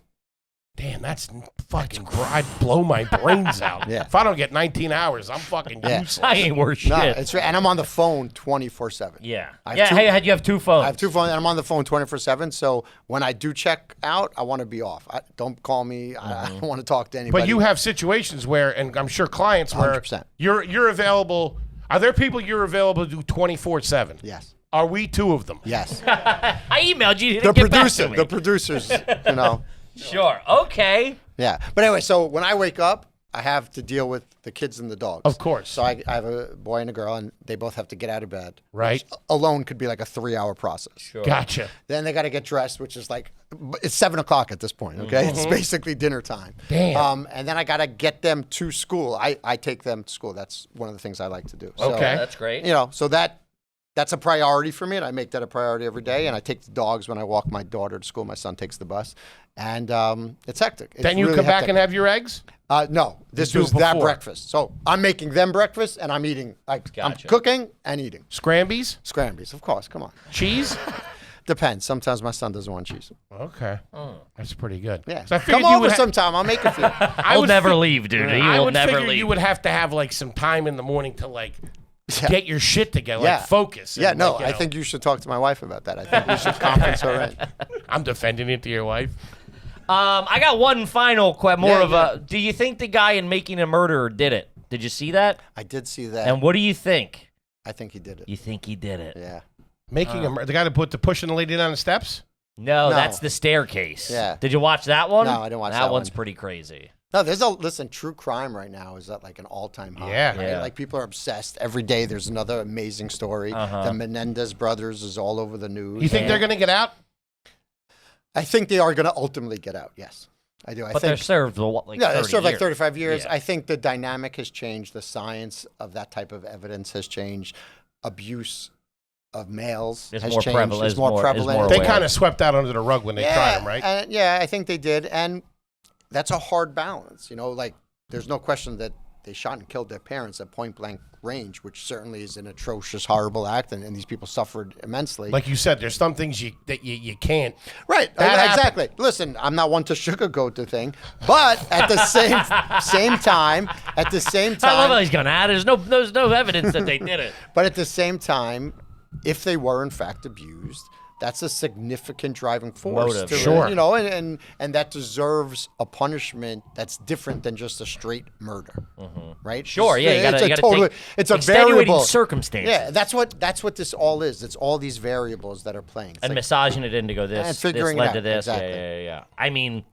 Damn, that's fucking. I'd blow my brains out. Yeah. If I don't get 19 hours, I'm fucking Yeah. useless. I ain't worth shit. No, it's and I'm on the phone 24/7. Yeah. I have Yeah. two- Hey, you have 2 phones. I have 2 phones and I'm on the phone 24/7. So when I do check out, I want to be off. Don't call me. I don't want to talk to anybody. But you have situations where, and I'm sure clients where 100%. you're available. Are there people you're available to do 24/7? Yes. Are we 2 of them? Yes. I emailed you. You the didn't get back to me. producers, you know. Sure. Okay. Yeah. But anyway, so when I wake up, I have to deal with the kids and the dogs. Of course. So I have a boy and a girl, and they both have to get out of bed. Right. Which alone could be like a 3-hour process. Sure. Gotcha. Then they got to get dressed, which is like, it's 7 o'clock at this point, okay? It's basically dinner time. Damn. And then I got to get them to school. I take them to school. That's one of the things I like to do. So, Okay. That's great. You know, so that that's a priority for me, and I make that a priority every day. And I take the dogs when I walk my daughter to school. My son takes the bus, and it's hectic. It's Then you really come back hectic. and have your eggs? No, this do it was that before. breakfast. So I'm making them breakfast, and I'm eating. Like Gotcha. I'm cooking and eating. Scrambies? Scrambies, of course. Come on. Cheese? Depends. Sometimes my son doesn't want cheese. Okay. That's pretty good. Yeah. So I figured Come you over would sometime. I'll make it for you. I'll never leave, dude. He I will would never figure leave. you would have to have like some time in the morning to like Yeah. get your shit together, Yeah. like focus. Yeah, and, no, like, you I know. think you should talk to my wife about that. I think we should conference her in. I'm defending it to your wife. I got one final question. Yeah, Of a. Do you think the guy in Making a Murderer did it? Did you see that? I did see that. And what do you think? I think he did it. You think he did it? Yeah. Making the guy that put the pushing the lady down the steps? No, No. that's the staircase. Yeah. Did you watch that one? No, I didn't watch that that one's one. pretty crazy. No, listen, true crime right now is at like an all-time high. Yeah. Right? Yeah. Like people are obsessed. Every day there's another amazing story. The Menendez brothers is all over the news. You think they're going to get out? I think they are going to ultimately get out. Yes, I do. But they're think. served like Yeah, 30 they served like years. 35 years. Yeah. I think the dynamic has changed. The science of that type of evidence has changed. Abuse of males Is has more changed. prevalent- It's is more more- is prevalent. more They aware. kind of swept that under the rug when they tried him, right? Yeah, I think they did. And that's a hard balance. You know, like there's no question that they shot and killed their parents at point blank range, which certainly is an atrocious, horrible act. And these people suffered immensely. Like you said, there's some things you can't. Right, That exactly. Listen, I'm not one to sugarcoat the thing, but at the same time, I love how he's going, there's no evidence that they did it. but at the same time, if they were in fact abused, that's a significant driving force. Motive. To it, Sure. you know, and that deserves a punishment that's different than just a straight murder, right? Sure, yeah, you It's gotta take it's a extenuating variable circumstances. Yeah, that's what this all is. It's all these variables that are playing. It's And like, massaging it in to go And this figuring it led out, to this. exactly. Yeah. I mean,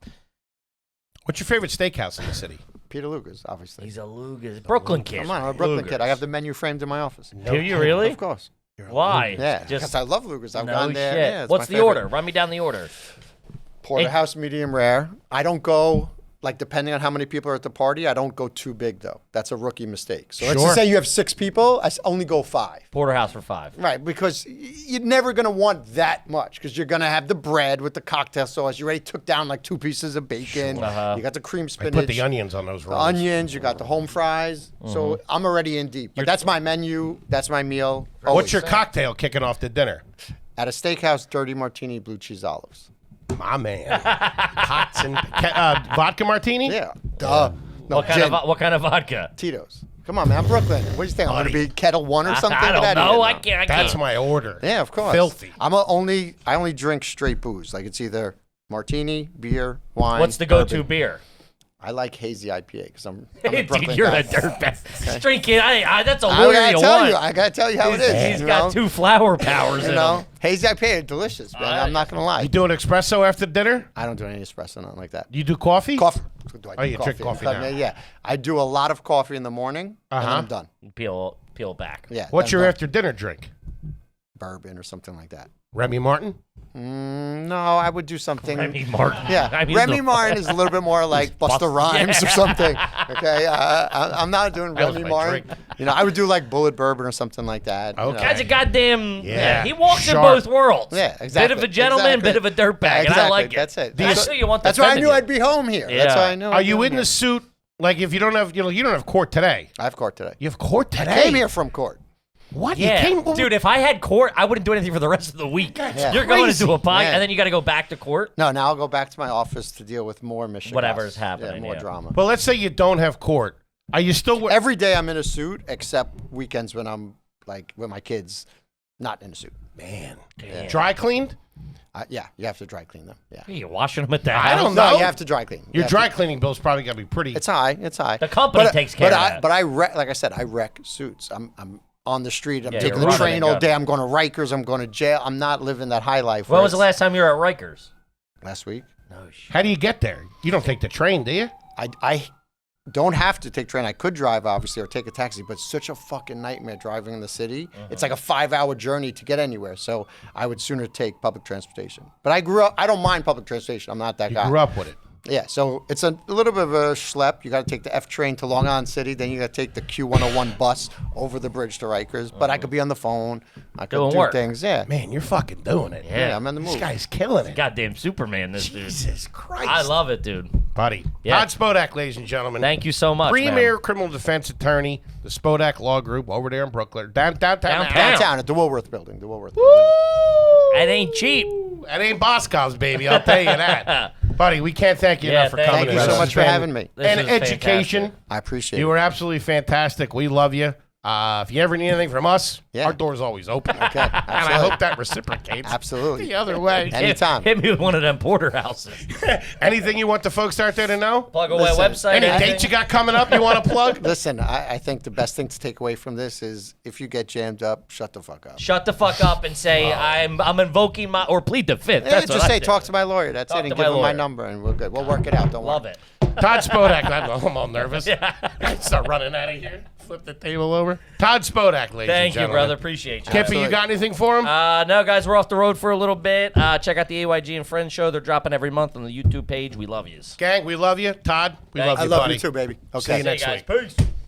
What's your favorite steakhouse in the city? Peter Luger's, obviously. he's a Lugas. Brooklyn kid. Come on, I'm a Brooklyn Luger's. kid. I have the menu framed in my office. Do you really? Of course. Why? Yeah, Just because I love Luger's. I've no gone there. shit. Yeah, it's What's my the favorite. order? Run me down the order. Porterhouse medium rare. I don't go, like, depending on how many people are at the party, I don't go too big, though. That's a rookie mistake. So let's Sure. just say you have 6 people, only go 5. Porterhouse for 5. Right, because you're never going to want that much because you're going to have the bread with the cocktail sauce. You already took down like 2 pieces of bacon. You got the cream I spinach. put the onions on those the rolls. onions, you got the home fries. So I'm already in deep. But that's my menu. That's my meal. What's always. your cocktail kicking off the dinner? At a steakhouse, dirty martini, blue cheese olives. My man. Pots and vodka martini? Yeah. Duh. No, What kind of gin. vodka? Tito's. Come on, man. I'm Brooklyn. What do you think? I'm going to be Kettle One or something? I don't Get outta know. here I now. can't. That's my order. Yeah, of course. Filthy. I only drink straight booze. Like it's either martini, beer, wine. What's the go-to bourbon. beer? I like hazy IPA because I'm a Dude, Brooklyn you're guy. a dirtbag. Straight kid. That's a I lawyer gotta you tell want. you. I gotta tell you how it is. He's you got know? 2 flower powers You in know, him. hazy IPA are delicious, man. I'm not gonna lie. You do an espresso after dinner? I don't do any espresso, nothing like that. You do coffee? Coffee. Do I Oh, do you drink coffee Okay, now. Yeah, I do a lot of coffee in the morning, and then I'm done. Peel back. Yeah. What's then your I'm after dinner drink? done. Bourbon or something like that? Remy Martin? No, I would do something. Remy Martin. Yeah, I mean, Remy Martin is a little bit more like Busta Rhymes or something. Okay, I'm not doing That was Remy my Martin. drink. You know, I would do like Bullet Bourbon or something like that. you Okay. know. Guy's a goddamn. Yeah. He walks Sharp. in both worlds. Yeah, exactly. Bit of a gentleman, exactly. bit of a dirtbag, and I like it. That's it. That's why you want. That's why I knew I'd be home here. That's Yeah. why I knew. Are I'd be you home in here. the suit? Like if you don't have, you don't have court today. I have court today. You have court today? I came here from court. What? Yeah, You came, dude. If I had court, I wouldn't do anything for the rest of the week. Yeah. You're going to crazy. do a pie, Yeah. and then you got to go back to court. No, now I'll go back to my office to deal with more mission. Whatever's gossip. happening, Yeah, more yeah. drama. Well, let's say you don't have court. Are you still? Every day I'm in a suit, except weekends when I'm like with my kids, not in a suit. Man. Damn. Dry cleaned? Yeah, you have to dry clean them. Yeah. Are you washing them at the house? I don't No, know. you have to dry clean. You Your have dry to- cleaning bill's probably gonna be pretty. It's high. It's high. The company takes care of that. But I like I said, I wreck suits. I'm on the street. I'm Yeah, taking you're the running train and all gunning. day. I'm going to Rikers. I'm going to jail. I'm not living that high life. When where was the it's- last time you were at Rikers? Last week. No shit. How do you get there? You don't take the train, do you? I don't have to take train. I could drive, obviously, or take a taxi, but it's such a fucking nightmare driving in the city. It's like a 5-hour journey to get anywhere. So I would sooner take public transportation. But I grew up, I don't mind public transportation. I'm not that You guy. grew up with it. Yeah, so it's a little bit of a schlep. You got to take the F train to Long Island City, then you got to take the Q101 bus over the bridge to Rikers. But I could be on the phone. I could Doing do work. things. Yeah. Man, you're fucking doing it. Yeah, I'm in the This move. guy's killing it. Goddamn Superman, this dude. Jesus Christ. I love it, dude. Buddy. Yeah. Todd Spodek, ladies and gentlemen. Thank you so much, Premier man. criminal defense attorney, the Spodek Law Group over there in Brooklyn. Downtown. Downtown at the Woolworth Building. The Woolworth Building. It ain't cheap. That ain't Boscov's, baby. I'll tell you that. Buddy, we can't thank you Yeah, enough for thank coming. Thank you in. so This much has for been having me. This an is education. fantastic. I appreciate You it. were absolutely fantastic. We love you. If you ever need anything from us, Yeah. our door's always open. Okay, And I absolutely. hope that reciprocates Absolutely. the other way. Anytime. Hit me with one of them porterhouses. Anything you want the folks out there to know? Plug away Listen, website. Any anything? dates you got coming up you want to plug? Listen, I think the best thing to take away from this is if you get jammed up, shut the fuck up. Shut the fuck up and say I'm invoking my or plead the fifth. Yeah, That's just what I say do. talk to my lawyer. That's Talk it. And to give my him my lawyer. number, and we're good. We'll work it out. Don't Love worry. it. Todd Spodek. I'm all nervous. Start running out of here. Flip the table over. Todd Spodek, ladies and Thank you, gentlemen. brother. Appreciate you. Kippy, you got anything for him? No, guys, we're off the road for a little bit. Check out the AYG and Friends show. They're dropping every month on the YouTube page. We love yous. Gang, we love you. Todd, we Thank love you. you, I love buddy. you too, baby. See you Okay. next Hey, guys. week. Peace.